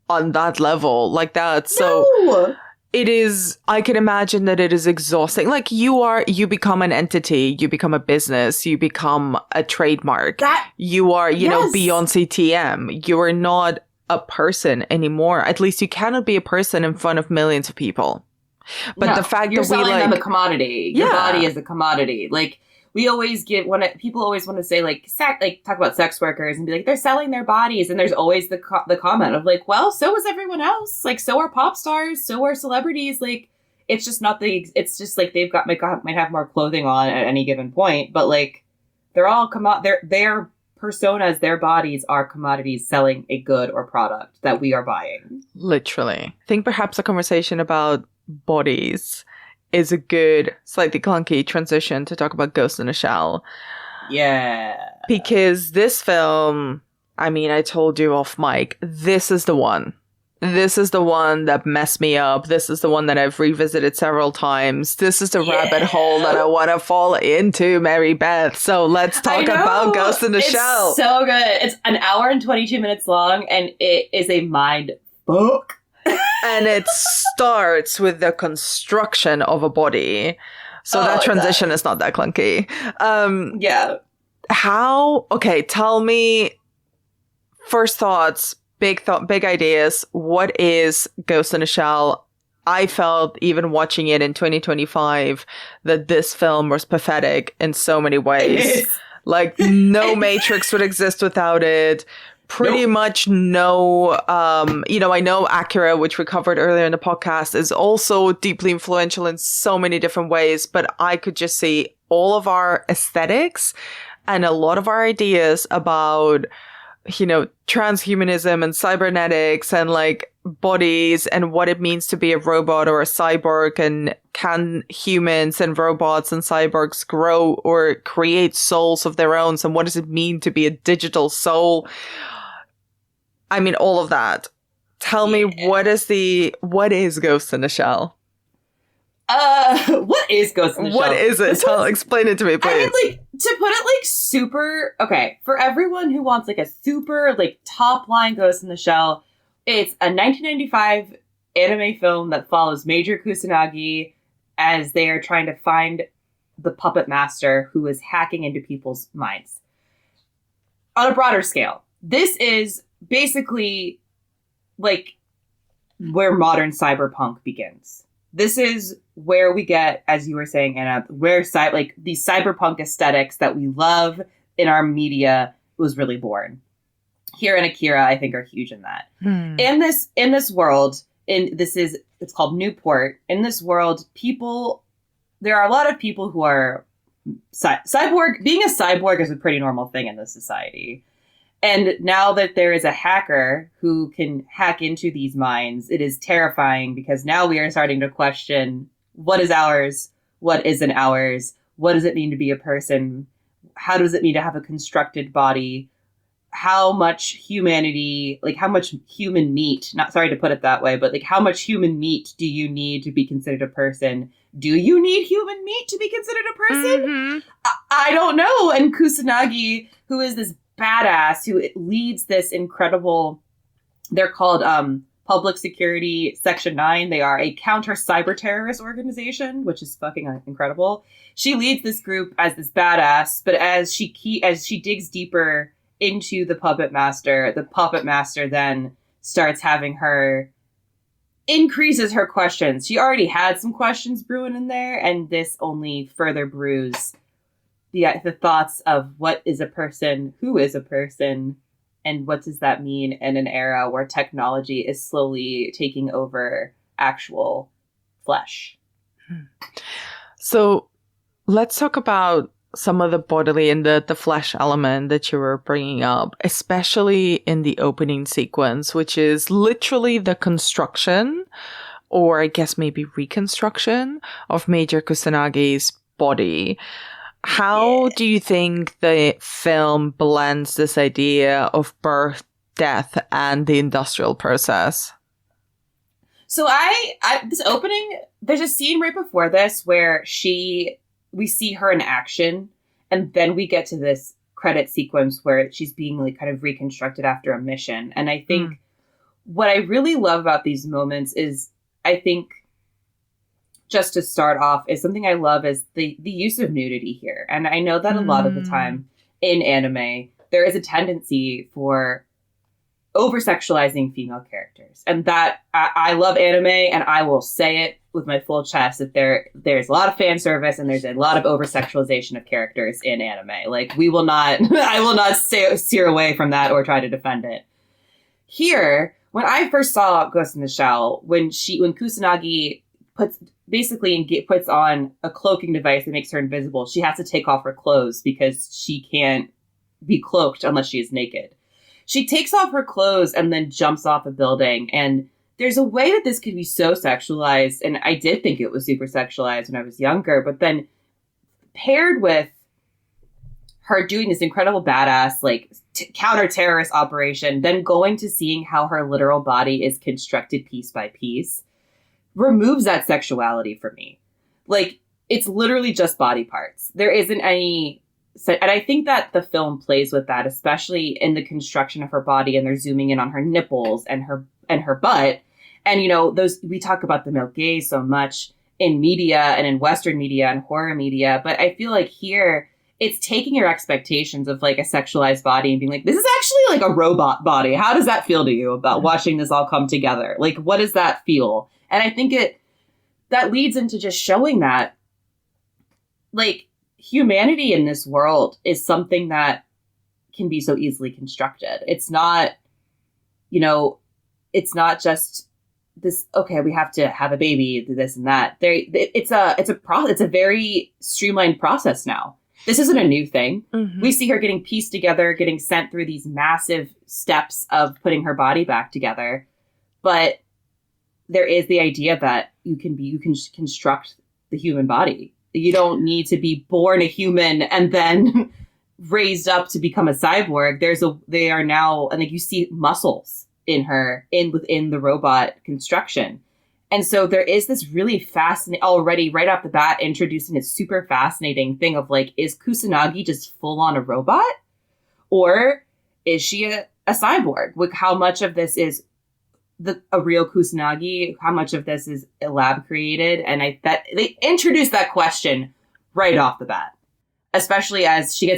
on that level like that. So it is, I can imagine that it is exhausting. Like you become an entity, you become a business, you become a trademark. You are, Beyonce TM. You are not a person anymore. At least you cannot be a person in front of millions of people. But No, the fact you're that we selling them a like, commodity. Your Yeah. body is a commodity. Like we always give people always want to say like talk about sex workers and be like they're selling their bodies, and there's always the comment of like, well, so is everyone else. Like so are pop stars, so are celebrities. Like it's just not it's just like they've got might have more clothing on at any given point, but like they're all their personas, their bodies are commodities selling a good or product that we are buying. literally. I think perhaps a conversation about bodies is a good, slightly clunky transition to talk about Ghost in a Shell. Yeah. Because this film, I mean, I told you off mic, this is the one. This is the one that messed me up. This is the one that I've revisited several times. This is the rabbit hole that I want to fall into, Mary Beth. So let's talk about Ghost in the Shell. It's so good. It's an hour and 22 minutes long, and it is a mind fuck. And it starts with the construction of a body. So that transition is not that clunky. Yeah. Okay, tell me, first thoughts, big ideas. What is Ghost in a Shell? I felt, even watching it in 2025, that this film was pathetic in so many ways. Like, no Matrix would exist without it. Pretty much no, I know Acura, which we covered earlier in the podcast, is also deeply influential in so many different ways, but I could just see all of our aesthetics and a lot of our ideas about, transhumanism and cybernetics and like bodies and what it means to be a robot or a cyborg, and can humans and robots and cyborgs grow or create souls of their own, and what does it mean to be a digital soul? I mean, all of that. Tell me, what is Ghost in a Shell? What is Ghost in the Shell? What is it? Explain it to me, please. I mean, like, to put it like super, okay, for everyone who wants like a super like top line Ghost in the Shell, it's a 1995 anime film that follows Major Kusanagi as they are trying to find the puppet master who is hacking into people's minds. On a broader scale, this is basically like where modern cyberpunk begins. This is where we get, as you were saying, Anna, where these cyberpunk aesthetics that we love in our media was really born. Here and Akira, I think, are huge in that. In this world, it's called Newport. In this world, there are a lot of people who are cyborg. Being a cyborg is a pretty normal thing in this society. And now that there is a hacker who can hack into these minds, it is terrifying, because now we are starting to question what is ours, what isn't ours, what does it mean to be a person, how does it mean to have a constructed body, how much humanity, like how much human meat, not sorry to put it that way, but like how much human meat do you need to be considered a person? Do you need human meat to be considered a person? Mm-hmm. I don't know. And Kusanagi, who is this badass who leads this incredible, they're called Public Security Section 9. They are a counter cyber terrorist organization, which is fucking incredible. She leads this group as this badass, but as she digs deeper into the puppet master then starts having increases her questions. She already had some questions brewing in there, and this only further brews the thoughts of what is a person, who is a person, and what does that mean in an era where technology is slowly taking over actual flesh. So let's talk about some of the bodily and the flesh element that you were bringing up, especially in the opening sequence, which is literally the construction, or I guess maybe reconstruction, of Major Kusanagi's body. How do you think the film blends this idea of birth, death, and the industrial process? So this opening, there's a scene right before this where we see her in action, and then we get to this credit sequence where she's being like kind of reconstructed after a mission. And I think what I really love about these moments is, I think, just to start off, is something I love is the use of nudity here. And I know that a lot of the time in anime, there is a tendency for over sexualizing female characters. And that I love anime, and I will say it with my full chest that there's a lot of fan service and there's a lot of over sexualization of characters in anime. Like, we will not, I will not steer away from that or try to defend it. Here, when I first saw Ghost in the Shell, when Kusanagi puts on a cloaking device that makes her invisible, she has to take off her clothes because she can't be cloaked unless she is naked. She takes off her clothes and then jumps off a building. And there's a way that this could be so sexualized. And I did think it was super sexualized when I was younger. But then paired with her doing this incredible badass, like, counter-terrorist operation, then going to seeing how her literal body is constructed piece by piece, removes that sexuality for me. Like, it's literally just body parts. There isn't any... And I think that the film plays with that, especially in the construction of her body, and they're zooming in on her nipples and her butt. And, you know, we talk about the male gaze so much in media and in Western media and horror media, but I feel like here it's taking your expectations of like a sexualized body and being like, this is actually like a robot body. How does that feel to you about watching this all come together? Like, what does that feel? And I think that leads into just showing that, like, humanity in this world is something that can be so easily constructed. It's not, you know, it's not just this, okay, we have to have a baby, this and that. It's a very streamlined process now. This isn't a new thing. Mm-hmm. We see her getting pieced together, getting sent through these massive steps of putting her body back together. But there is the idea that you can construct the human body. You don't need to be born a human and then raised up to become a cyborg. They are now, and like, you see muscles in her within the robot construction. And so there is this really fascinating, already right off the bat, introducing this super fascinating thing of like, is Kusanagi just full on a robot? Or is she a cyborg? Like, how much of this is a real Kusanagi? How much of this is lab created? And they introduced that question right off the bat, especially as she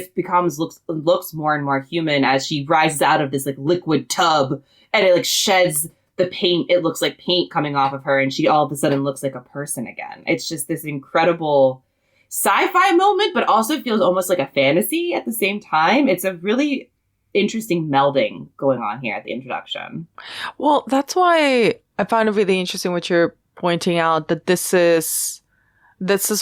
looks more and more human as she rises out of this like liquid tub, and it like sheds the paint. It looks like paint coming off of her, and she all of a sudden looks like a person again. It's just this incredible sci-fi moment, but also feels almost like a fantasy at the same time. It's a really interesting melding going on here at the introduction. Well, that's why I find it really interesting what you're pointing out, that this is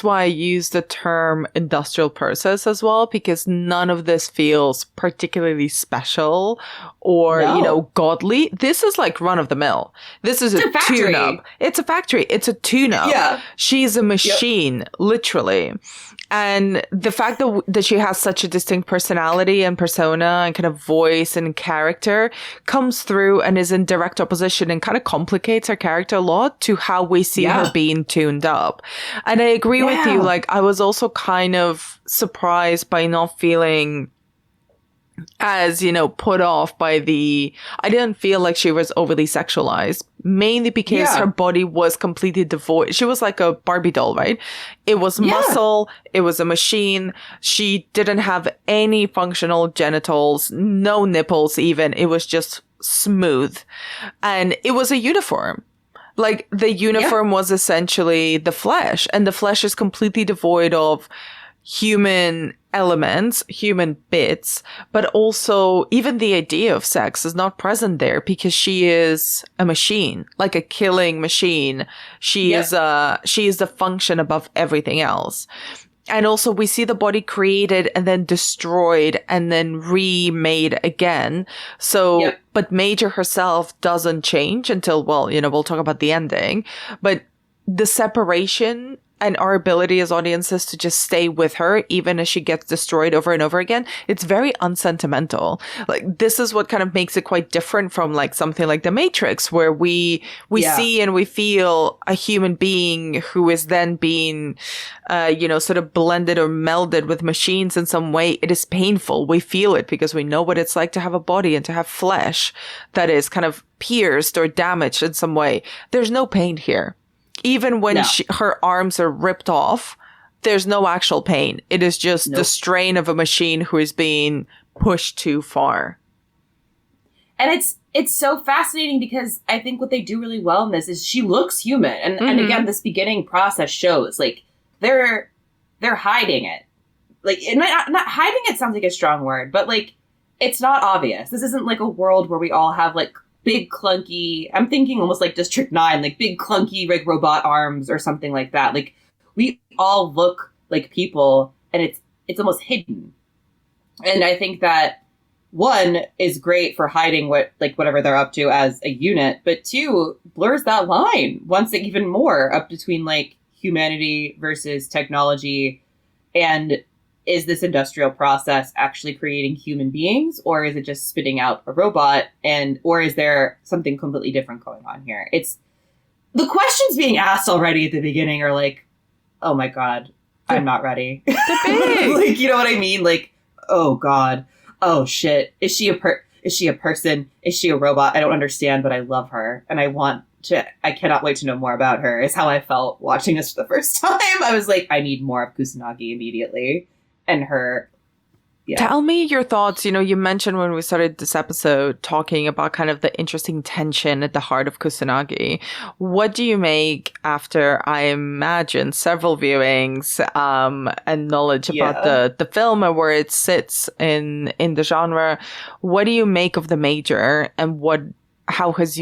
why I use the term industrial process as well, because none of this feels particularly special or, you know, godly. This is like run of the mill. This is a tune-up. It's a factory. It's a tune-up. Yeah. She's a machine, literally. And the fact that she has such a distinct personality and persona and kind of voice and character comes through and is in direct opposition and kind of complicates her character a lot to how we see her being tuned up. And I agree with you. Like, I was also kind of surprised by not feeling as, you know, put off by I didn't feel like she was overly sexualized, mainly because her body was completely devoid. She was like a Barbie doll, right? It was muscle. It was a machine. She didn't have any functional genitals, no nipples even. It was just smooth. And it was a uniform. Like, the uniform was essentially the flesh, and the flesh is completely devoid of human elements, human bits, but also even the idea of sex is not present there because she is a machine, like a killing machine. She is the function above everything else. And also we see the body created and then destroyed and then remade again. So, but Major herself doesn't change until, well, you know, we'll talk about the ending, but the separation and our ability as audiences to just stay with her, even as she gets destroyed over and over again, it's very unsentimental. Like, this is what kind of makes it quite different from like something like The Matrix, where we see and we feel a human being who is then being, you know, sort of blended or melded with machines in some way. It is painful. We feel it because we know what it's like to have a body and to have flesh that is kind of pierced or damaged in some way. There's no pain here. Even when her arms are ripped off, there's no actual pain. It is just the strain of a machine who is being pushed too far. And it's so fascinating because I think what they do really well in this is she looks human. And again, this beginning process shows like they're hiding it. Like not hiding it sounds like a strong word, but like it's not obvious. This isn't like a world where we all have like big clunky, I'm thinking almost like District 9, like big clunky like robot arms or something like that. Like we all look like people and it's almost hidden. And I think that one is great for hiding whatever they're up to as a unit, but two blurs that line once even more up between like humanity versus technology. And is this industrial process actually creating human beings, or is it just spitting out a robot? Or is there something completely different going on here? It's the questions being asked already at the beginning are like, oh my God, I'm not ready. Like, you know what I mean? Like, oh God. Oh shit! Is she a person? Is she a robot? I don't understand, but I love her, and I cannot wait to know more about her. Is how I felt watching this for the first time. I was like, I need more of Kusanagi immediately, and her. Yeah. Tell me your thoughts. You know, you mentioned when we started this episode talking about kind of the interesting tension at the heart of Kusanagi. What do you make after, I imagine, several viewings and knowledge about the film and where it sits in the genre? What do you make of the Major, and how has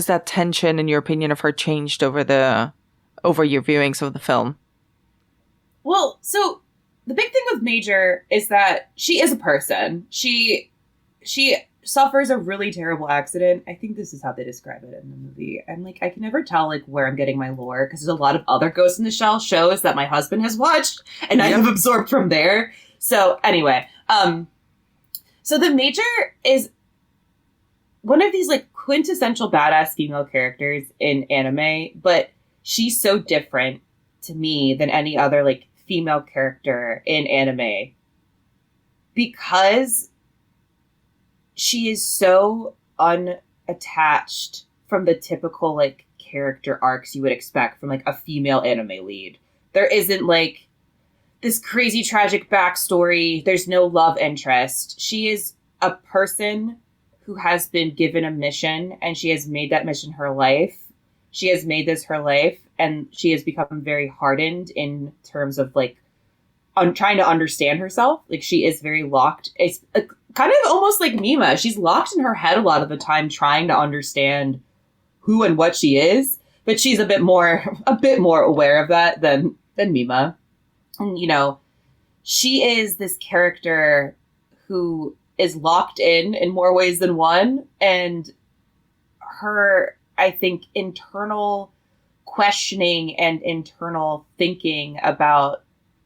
that tension, in your opinion, of her changed over your viewings of the film? Well, so the big thing with Major is that she is a person. She suffers a really terrible accident. I think this is how they describe it in the movie. And like, I can never tell like where I'm getting my lore, because there's a lot of other Ghost in the Shell shows that my husband has watched and I have absorbed from there. So anyway, so the Major is one of these like quintessential badass female characters in anime, but she's so different to me than any other like female character in anime because she is so unattached from the typical like character arcs you would expect from like a female anime lead. There isn't like this crazy tragic backstory. There's no love interest. She is a person who has been given a mission, and she has made that mission her life. She has made this her life, and she has become very hardened in terms of like trying to understand herself. Like she is very locked. It's kind of almost like Mima. She's locked in her head a lot of the time, trying to understand who and what she is. But she's a bit more aware of that than Mima. And you know, she is this character who is locked in more ways than one, and her, I think, internal questioning and internal thinking about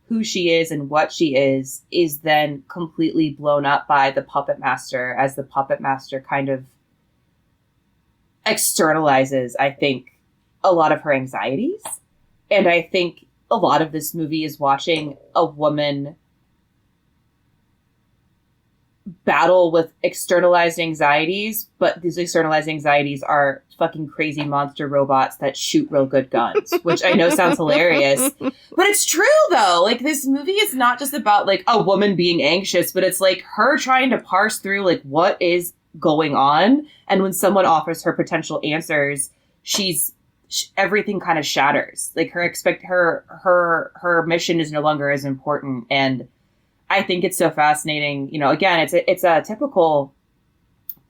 who she is and what she is then completely blown up by the puppet master, as the puppet master kind of externalizes, I think, a lot of her anxieties. And I think a lot of this movie is watching a woman battle with externalized anxieties, but these externalized anxieties are fucking crazy monster robots that shoot real good guns, which I know sounds hilarious, but it's true though. Like this movie is not just about like a woman being anxious, but it's like her trying to parse through like what is going on, and when someone offers her potential answers, everything kind of shatters. Like her mission is no longer as important. And I think it's so fascinating. You know, again, it's a typical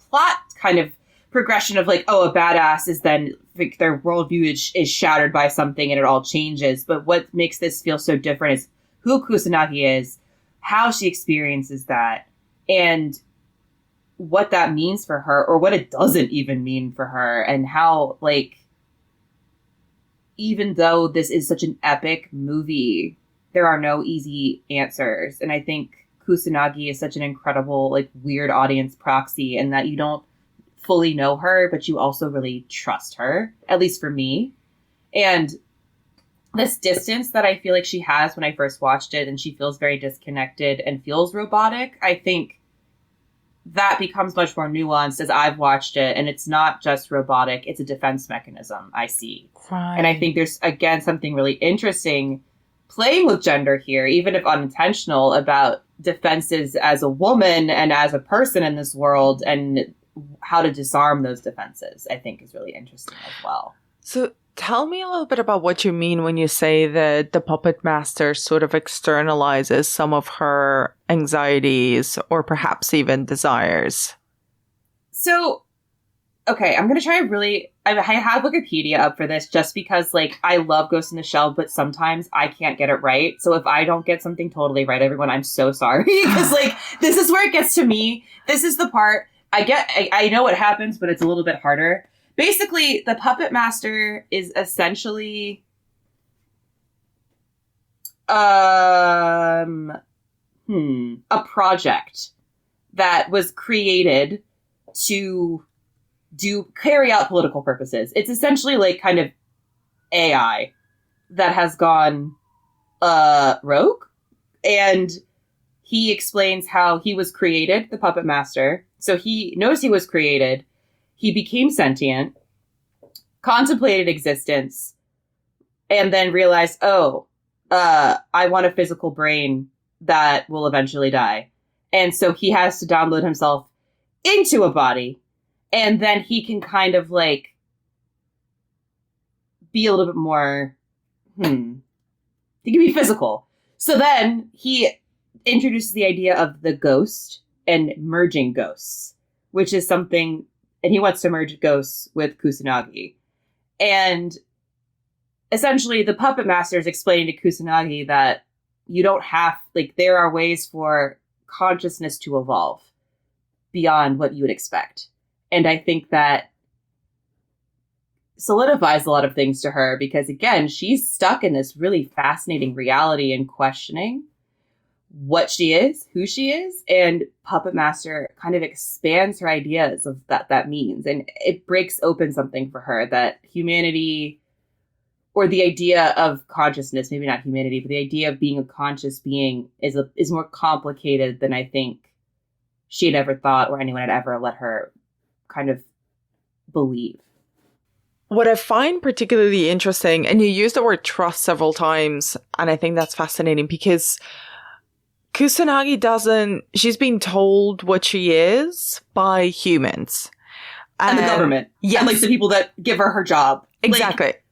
plot kind of progression of like, oh, a badass is then like, their worldview is shattered by something and it all changes. But what makes this feel so different is who Kusanagi is, how she experiences that, and what that means for her, or what it doesn't even mean for her, and how, like, even though this is such an epic movie, there are no easy answers. And I think Kusanagi is such an incredible, like, weird audience proxy, in that you don't fully know her, but you also really trust her, at least for me. And this distance that I feel like she has when I first watched it, and she feels very disconnected and feels robotic, I think that becomes much more nuanced as I've watched it. And it's not just robotic, it's a defense mechanism I see. Right. And I think there's, again, something really interesting playing with gender here, even if unintentional, about defenses as a woman and as a person in this world, and how to disarm those defenses, I think is really interesting as well. So tell me a little bit about what you mean when you say that the puppet master sort of externalizes some of her anxieties or perhaps even desires. So, okay, I'm going to try I have Wikipedia up for this just because, like, I love Ghost in the Shell, but sometimes I can't get it right. So if I don't get something totally right, everyone, I'm so sorry. Because, like, this is where it gets to me. This is the part I know what happens, but it's a little bit harder. Basically, the puppet master is essentially a project that was created to carry out political purposes. It's essentially like kind of AI that has gone rogue. And he explains how he was created, the puppet master. So he knows he was created. He became sentient, contemplated existence, and then realized, I want a physical brain that will eventually die. And so he has to download himself into a body, and then he can kind of like be a little bit more, he can be physical. So then he introduces the idea of the ghost and merging ghosts, which is something, and he wants to merge ghosts with Kusanagi. And essentially the puppet master is explaining to Kusanagi that you don't have, like, there are ways for consciousness to evolve beyond what you would expect. And I think that solidifies a lot of things to her because, again, she's stuck in this really fascinating reality and questioning what she is, who she is, and Puppet Master kind of expands her ideas of that means. And it breaks open something for her that humanity, or the idea of consciousness, maybe not humanity, but the idea of being a conscious being is more complicated than I think she had ever thought or anyone had ever let her kind of believe. What I find particularly interesting, and you use the word trust several times, and I think that's fascinating because Kusanagi she's been told what she is by humans. And the government. Yes. And like the people that give her job. Exactly. Like,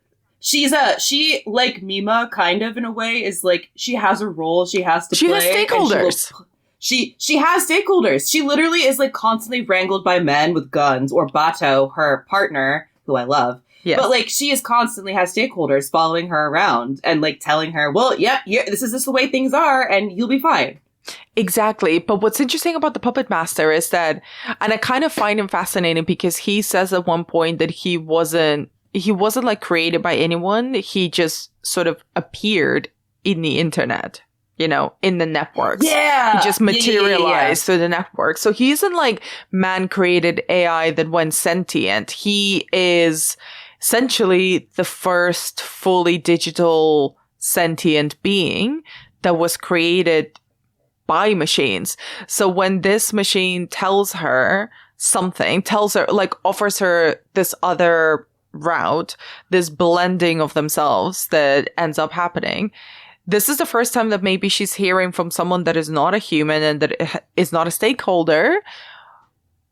she like Mima kind of in a way is like, she has a role she has to play. She has stakeholders. She has stakeholders. She literally is like constantly wrangled by men with guns, or Bato, her partner, who I love. Yes. But like she is constantly has stakeholders following her around and like telling her, well, yeah, this is just the way things are and you'll be fine. Exactly. But what's interesting about the Puppet Master is that, and I kind of find him fascinating because he says at one point that he wasn't like created by anyone. He just sort of appeared in the internet, you know, in the networks. Yeah. He just materialized through the network. So he isn't like man-created AI that went sentient. He is essentially the first fully digital sentient being that was created by machines. So when this machine tells her something, like offers her this other route, this blending of themselves that ends up happening, this is the first time that maybe she's hearing from someone that is not a human and that is not a stakeholder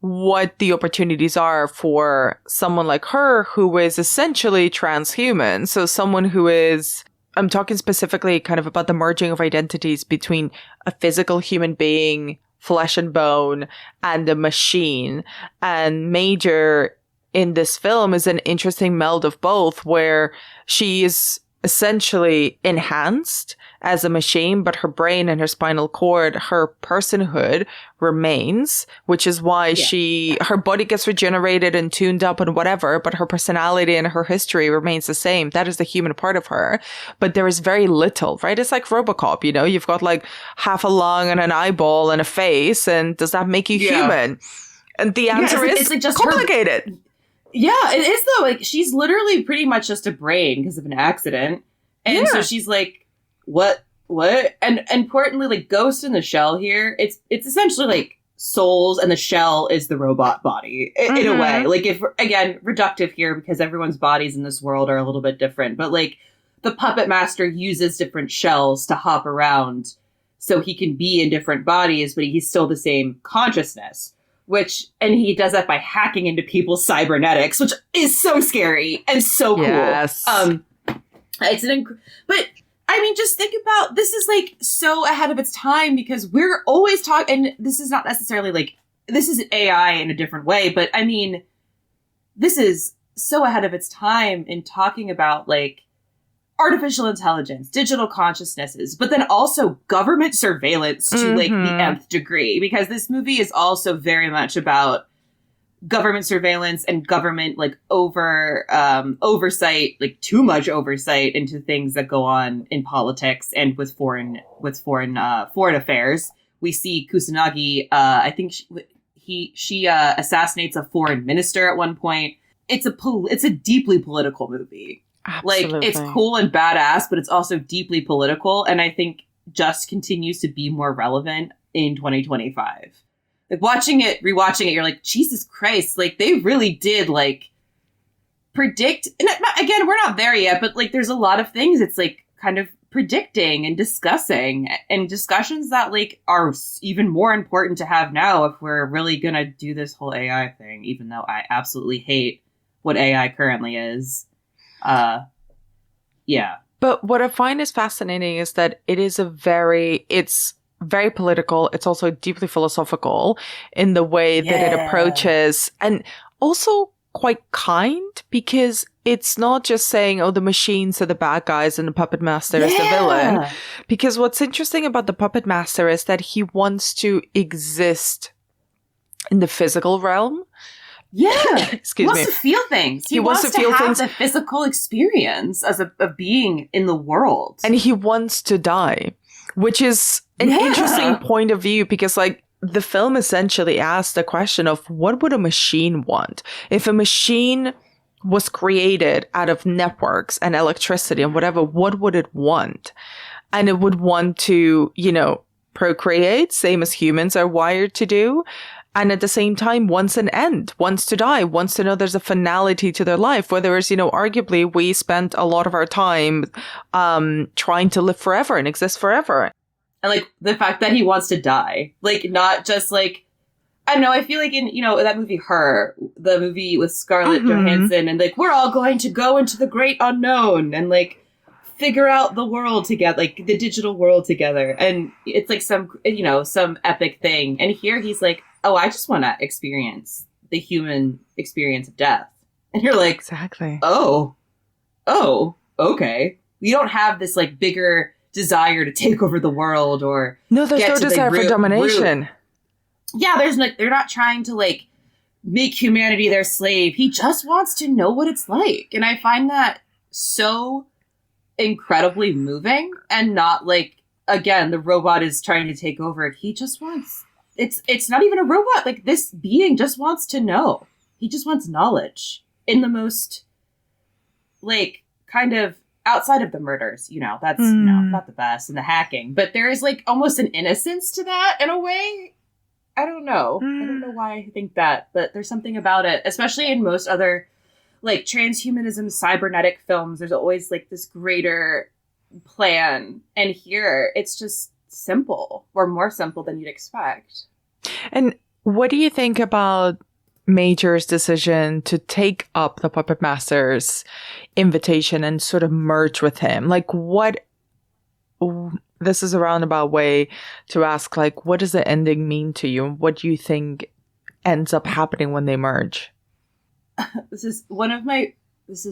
what the opportunities are for someone like her who is essentially transhuman. So someone who is, I'm talking specifically kind of about the merging of identities between a physical human being, flesh and bone, and a machine. And Major in this film is an interesting meld of both, where she is essentially enhanced as a machine, but her brain and her spinal cord, her personhood remains, which is why her body gets regenerated and tuned up and whatever, but her personality and her history remains the same. That is the human part of her. But there is very little, right? It's like RoboCop, you know, you've got like half a lung and an eyeball and a face, and does that make you human? And the answer is like just complicated. Yeah, it is though. Like she's literally pretty much just a brain because of an accident. And so she's like, what? And importantly, like Ghost in the Shell here, it's essentially like souls and the shell is the robot body in a way. Like if, again, reductive here because everyone's bodies in this world are a little bit different. But like the Puppet Master uses different shells to hop around so he can be in different bodies, but he's still the same consciousness. and he does that by hacking into people's cybernetics, which is so scary and so cool. Yes. But I mean, just think about, this is like so ahead of its time, because we're always talking, and this is not necessarily like, this is AI in a different way, but I mean, this is so ahead of its time in talking about like artificial intelligence, digital consciousnesses, but then also government surveillance to like the nth degree, because this movie is also very much about government surveillance and government like oversight, like too much oversight into things that go on in politics and with foreign affairs. We see Kusanagi. I think she assassinates a foreign minister at one point. It's a deeply political movie. Absolutely. Like, it's cool and badass, but it's also deeply political, and I think just continues to be more relevant in 2025. Like, rewatching it, you're like, Jesus Christ, like, they really did, like, predict, and again, we're not there yet, but, like, there's a lot of things it's, like, kind of predicting and discussing, and discussions that, like, are even more important to have now if we're really gonna do this whole AI thing, even though I absolutely hate what AI currently is. Yeah. But what I find is fascinating is that it's very political. It's also deeply philosophical in the way that it approaches, and also quite kind, because it's not just saying, oh, the machines are the bad guys and the puppet master is the villain. Because what's interesting about the puppet master is that he wants to exist in the physical realm. Yeah. Excuse me. He wants to feel things. He wants to feel have things. the physical experience as a being in the world. And he wants to die, which is an interesting point of view, because like the film essentially asks the question of what would a machine want? If a machine was created out of networks and electricity and whatever, what would it want? And it would want to, procreate, same as humans are wired to do. And at the same time, wants an end, wants to die, wants to know there's a finality to their life. Whereas, arguably we spent a lot of our time trying to live forever and exist forever. And like the fact that he wants to die, like not just like, I don't know, I feel like in, that movie, Her, the movie with Scarlett Johansson, and like, we're all going to go into the great unknown and like figure out the world together, like the digital world together. And it's like some epic thing. And here he's like, oh, I just want to experience the human experience of death. And you're like, exactly. Oh, okay. We don't have this like bigger desire to take over the world or no, there's no desire for domination. Yeah, they're not trying to like make humanity their slave. He just wants to know what it's like. And I find that so incredibly moving, and not like, again, the robot is trying to take over. He just wants, it's not even a robot. Like, this being just wants to know. He just wants knowledge in the most, like, kind of outside of the murders, that's not the best, and the hacking. But there is like almost an innocence to that in a way. I don't know. I don't know why I think that, but there's something about it, especially in most other like transhumanism, cybernetic films. There's always like this greater plan. And here it's just simple, or more simple than you'd expect. And what do you think about Major's decision to take up the Puppet Master's invitation and sort of merge with him? Like, this is a roundabout way to ask, like, what does the ending mean to you? And what do you think ends up happening when they merge? This is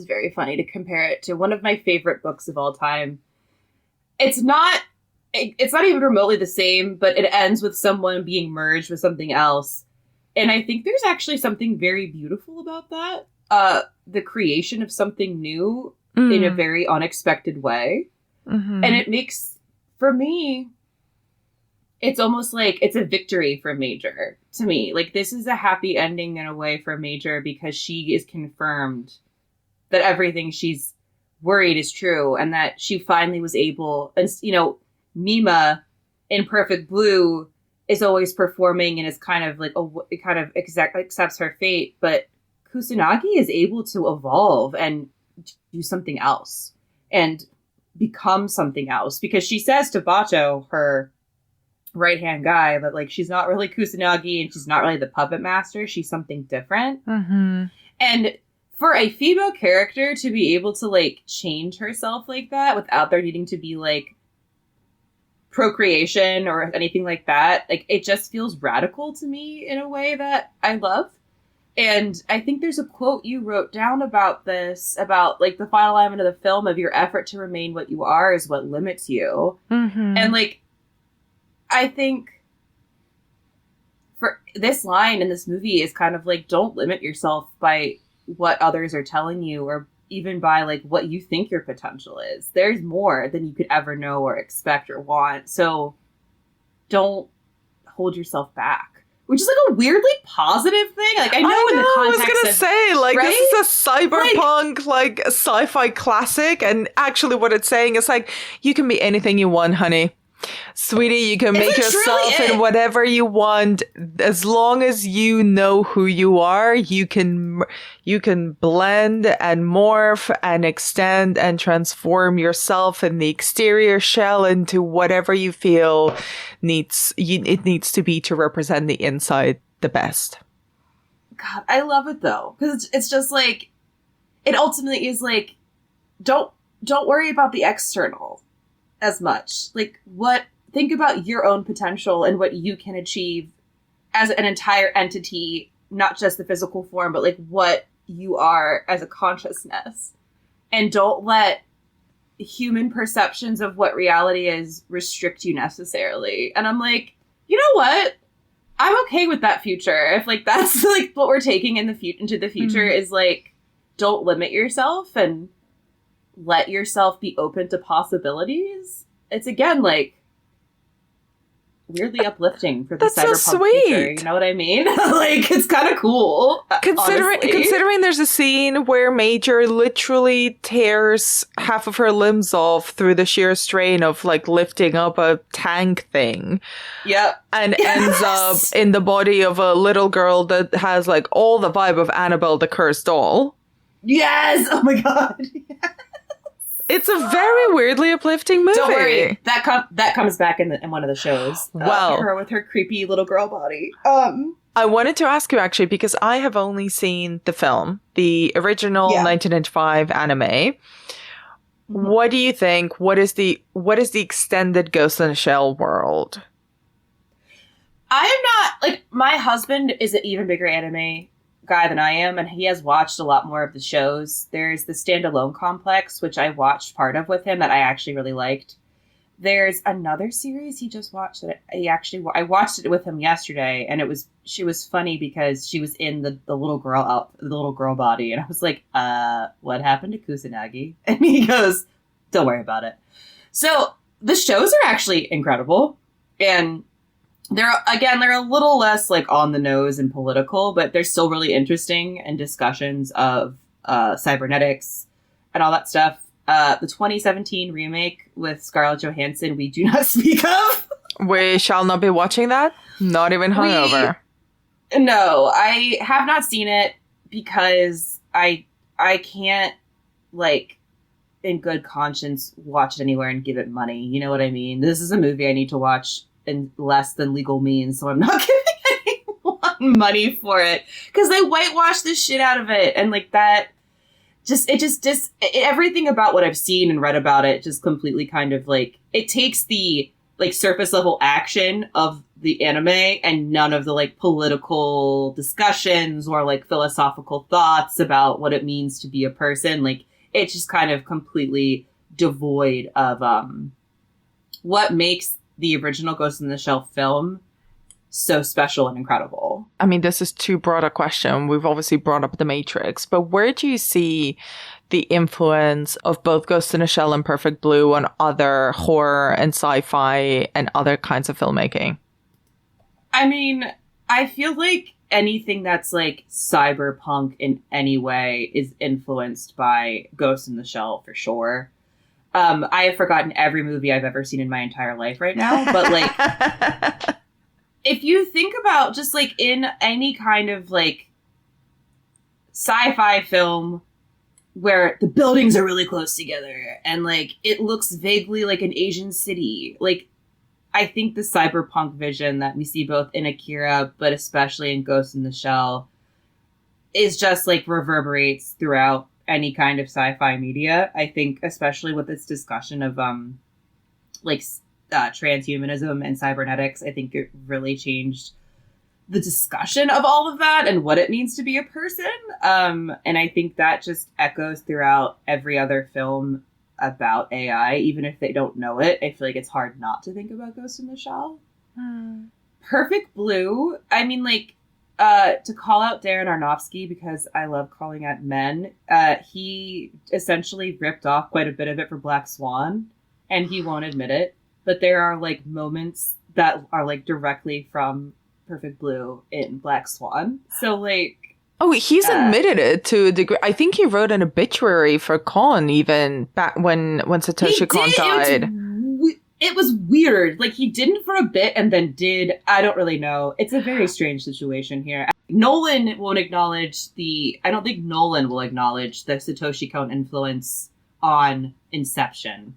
very funny to compare it to one of my favorite books of all time. It's not even remotely the same, but it ends with someone being merged with something else. And I think there's actually something very beautiful about that. The creation of something new in a very unexpected way. Mm-hmm. And it makes, for me, it's almost like it's a victory for Major to me. Like, this is a happy ending in a way for Major, because she is confirmed that everything she's worried is true, and that she finally was able, and Mima in Perfect Blue is always performing and is kind of like, accepts her fate, but Kusanagi is able to evolve and do something else and become something else, because she says to Bacho, her right-hand guy, that like she's not really Kusanagi and she's not really the puppet master. She's something different. Mm-hmm. And for a female character to be able to like change herself like that without there needing to be like procreation or anything like that, like it just feels radical to me in a way that I love. And I think there's a quote you wrote down about this, about like the final line of the film of your effort to remain what you are is what limits you. Mm-hmm. And like, I think for this line in this movie is kind of like, don't limit yourself by what others are telling you or even by like what you think your potential is. There's more than you could ever know or expect or want. So don't hold yourself back. Which is like a weirdly positive thing. Like I know in the context I was gonna say, like, right? this is a cyberpunk, like sci-fi classic, and actually what it's saying is like, you can be anything you want, honey. Sweetie, you can make yourself in whatever you want. As long as you know who you are, you can blend and morph and extend and transform yourself in the exterior shell into whatever you feel it needs to be to represent the inside the best. God, I love it though, because it's just like, it ultimately is like, don't worry about the external as much. Like, think about your own potential and what you can achieve as an entire entity, not just the physical form, but like what you are as a consciousness. And don't let human perceptions of what reality is restrict you necessarily. And I'm like, you know what? I'm okay with that future. If like that's like what we're taking into the future is like, don't limit yourself and let yourself be open to possibilities. It's again like weirdly uplifting for the cyberpunk so sweet. future. You know what I mean? Like it's kind of cool. Considering there's a scene where Major literally tears half of her limbs off through the sheer strain of like lifting up a tank thing. Yep. And ends up in the body of a little girl that has like all the vibe of Annabelle the Cursed Doll. Yes! Oh my god. Yes. It's a very weirdly uplifting movie. Don't worry, that comes back in one of the shows. Well, her with her creepy little girl body. I wanted to ask you actually because I have only seen the film, the original 1995 anime. Mm-hmm. What do you think? What is the extended Ghost in the Shell world? I am not like, my husband is an even bigger anime guy than I am, and he has watched a lot more of the shows. There's the Standalone Complex, which I watched part of with him that I actually really liked. There's another series he just watched that I watched it with him yesterday, and she was funny because she was in the little girl body, and I was like, what happened to Kusanagi? And he goes, don't worry about it. So the shows are actually incredible, and they're a little less like on the nose and political, but they're still really interesting, and discussions of cybernetics and all that stuff. The 2017 remake with Scarlett Johansson, we do not speak of. We shall not be watching that. Not even hungover. No, I have not seen it because I can't, like, in good conscience, watch it anywhere and give it money. You know what I mean? This is a movie I need to watch in less than legal means, so I'm not giving anyone money for it because they whitewash the shit out of it, and like that everything about what I've seen and read about it just completely kind of like, it takes the like surface level action of the anime and none of the like political discussions or like philosophical thoughts about what it means to be a person. Like it's just kind of completely devoid of what makes the original Ghost in the Shell film so special and incredible. I mean, this is too broad a question. We've obviously brought up The Matrix, but where do you see the influence of both Ghost in the Shell and Perfect Blue on other horror and sci-fi and other kinds of filmmaking? I mean, I feel like anything that's like cyberpunk in any way is influenced by Ghost in the Shell for sure. I have forgotten every movie I've ever seen in my entire life right now, but like, if you think about just like in any kind of like sci-fi film where the buildings are really close together and like it looks vaguely like an Asian city, like I think the cyberpunk vision that we see both in Akira, but especially in Ghost in the Shell, is just like reverberates throughout any kind of sci-fi media. I think especially with this discussion of transhumanism and cybernetics, I think it really changed the discussion of all of that and what it means to be a person. And I think that just echoes throughout every other film about AI, even if they don't know it. I feel like it's hard not to think about Ghost in the Shell. Perfect Blue. I mean, like, to call out Darren Aronofsky, because I love calling out men, he essentially ripped off quite a bit of it for Black Swan, and he won't admit it. But there are, like, moments that are, like, directly from Perfect Blue in Black Swan. So, like... Oh, he's admitted it to a degree. I think he wrote an obituary for Kon even back when Satoshi Kon died. It was weird. Like, he didn't for a bit and then did. I don't really know. It's a very strange situation here. Nolan won't acknowledge I don't think Nolan will acknowledge the Satoshi Kon influence on Inception.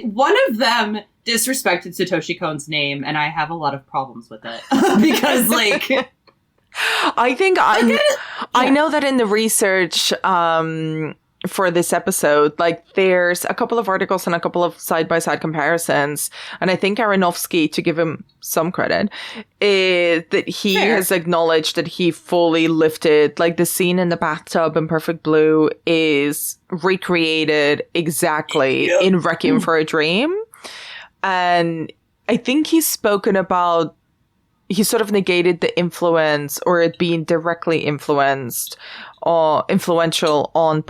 One of them disrespected Satoshi Kon's name, and I have a lot of problems with it. Because, like... I think I know that in the research for this episode, like, there's a couple of articles and a couple of side-by-side comparisons, and I think Aronofsky, to give him some credit, is that he has acknowledged that he fully lifted, like, the scene in the bathtub in Perfect Blue is recreated exactly in Requiem for a Dream. And I think he's spoken about, he sort of negated the influence or it being directly influenced or influential on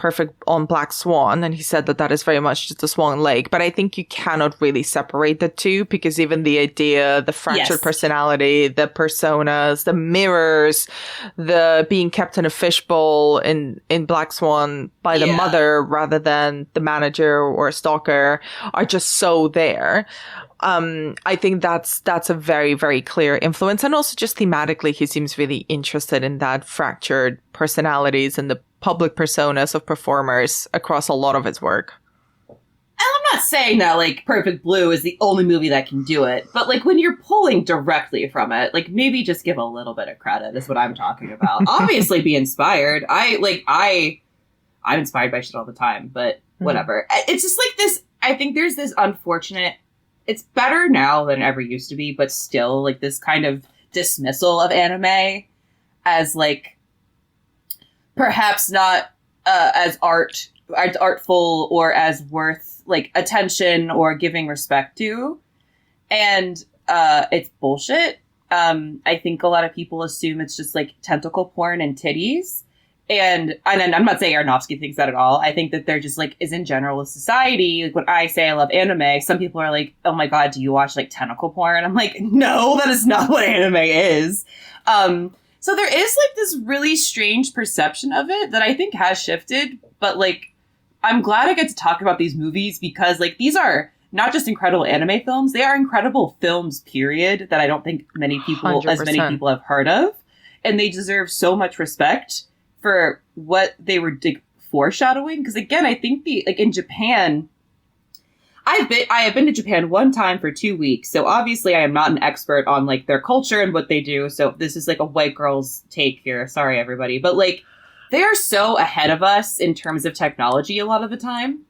Black Swan. And he said that that is very much just a Swan Lake. But I think you cannot really separate the two, because even the idea, the fractured personality, the personas, the mirrors, the being kept in a fishbowl in Black Swan by the mother rather than the manager or a stalker are just so there. I think that's a very, very clear influence. And also just thematically, he seems really interested in that fractured personalities and the public personas of performers across a lot of his work. And I'm not saying that, like, Perfect Blue is the only movie that can do it, but, like, when you're pulling directly from it, like, maybe just give a little bit of credit is what I'm talking about. Obviously be inspired. I'm inspired by shit all the time, but whatever. It's just like this, I think there's this unfortunate, it's better now than it ever used to be, but still, like, this kind of dismissal of anime as, like, perhaps not as artful or as worth, like, attention or giving respect to. And it's bullshit. I think a lot of people assume it's just, like, tentacle porn and titties. And I'm not saying Aronofsky thinks that at all. I think that there just, like, is in general with society. Like, when I say I love anime, some people are like, oh my God, do you watch, like, tentacle porn? And I'm like, no, that is not what anime is. So there is, like, this really strange perception of it that I think has shifted. But, like, I'm glad I get to talk about these movies because, like, these are not just incredible anime films. They are incredible films, period, that I don't think many people 100%. Have heard of. And they deserve so much respect for what they were foreshadowing. Because again, I think in Japan, I have been to Japan one time for 2 weeks. So obviously I am not an expert on, like, their culture and what they do. So this is, like, a white girl's take here. Sorry, everybody. But, like, they are so ahead of us in terms of technology a lot of the time.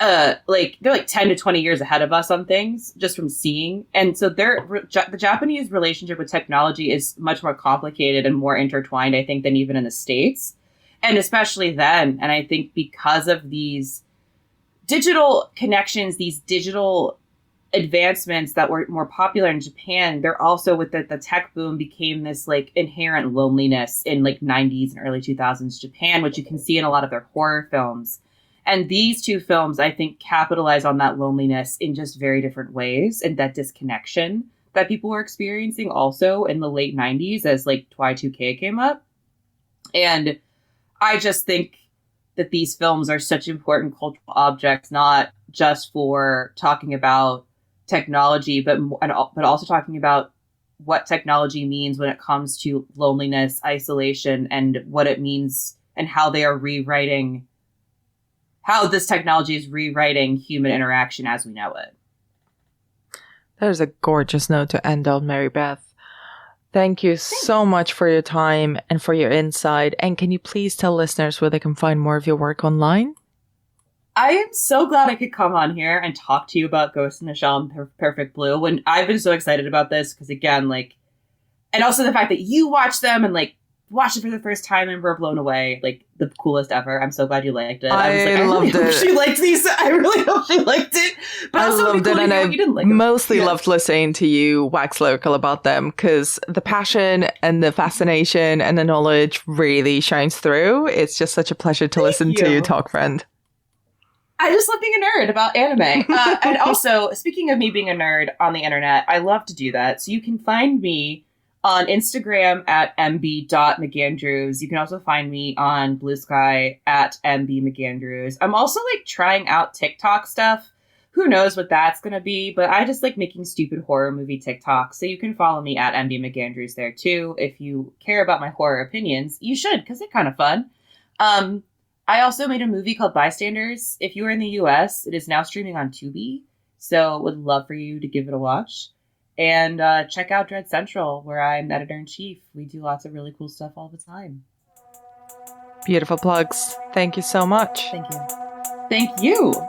Like, they're, like, 10 to 20 years ahead of us on things just from seeing. And so the Japanese relationship with technology is much more complicated and more intertwined, I think, than even in the States. And especially then. And I think because of these digital connections, these digital advancements that were more popular in Japan, they're also with the tech boom became this, like, inherent loneliness in, like, 90s and early 2000s Japan, which you can see in a lot of their horror films. And these two films, I think, capitalize on that loneliness in just very different ways, and that disconnection that people were experiencing also in the late 90s as, like, Y2K came up. And I just think that these films are such important cultural objects, not just for talking about technology, but also talking about what technology means when it comes to loneliness, isolation, and what it means and how they are rewriting, how this technology is rewriting human interaction as we know it. There's a gorgeous note to end on, Mary Beth. Thank you so much for your time and for your insight. And can you please tell listeners where they can find more of your work online? I am so glad I could come on here and talk to you about Ghost in the Shell and Perfect Blue when I've been so excited about this because, again, like, and also the fact that you watched them and, like, watched it for the first time and were blown away, like, the coolest ever. I'm so glad you liked it. I was like, I loved really it. Hope she liked these. I really hope she liked it. But I also loved it, and I mostly Yeah. loved listening to you wax lyrical about them because the passion and the fascination and the knowledge really shines through. It's just such a pleasure to listen to you talk, friend. I just love being a nerd about anime. And also, speaking of me being a nerd on the internet, I love to do that. So you can find me on Instagram at mb.mcandrews. You can also find me on Blue Sky at mbmcandrews. I'm also like trying out TikTok stuff. Who knows what that's going to be, but I just like making stupid horror movie TikToks. So you can follow me at mbmcandrews there too. If you care about my horror opinions, you should, because they're kind of fun. I also made a movie called Bystanders. If you are in the US, it is now streaming on Tubi. So would love for you to give it a watch. And check out Dread Central, where I'm editor-in-chief. We do lots of really cool stuff all the time. Beautiful plugs. Thank you so much. Thank you. Thank you.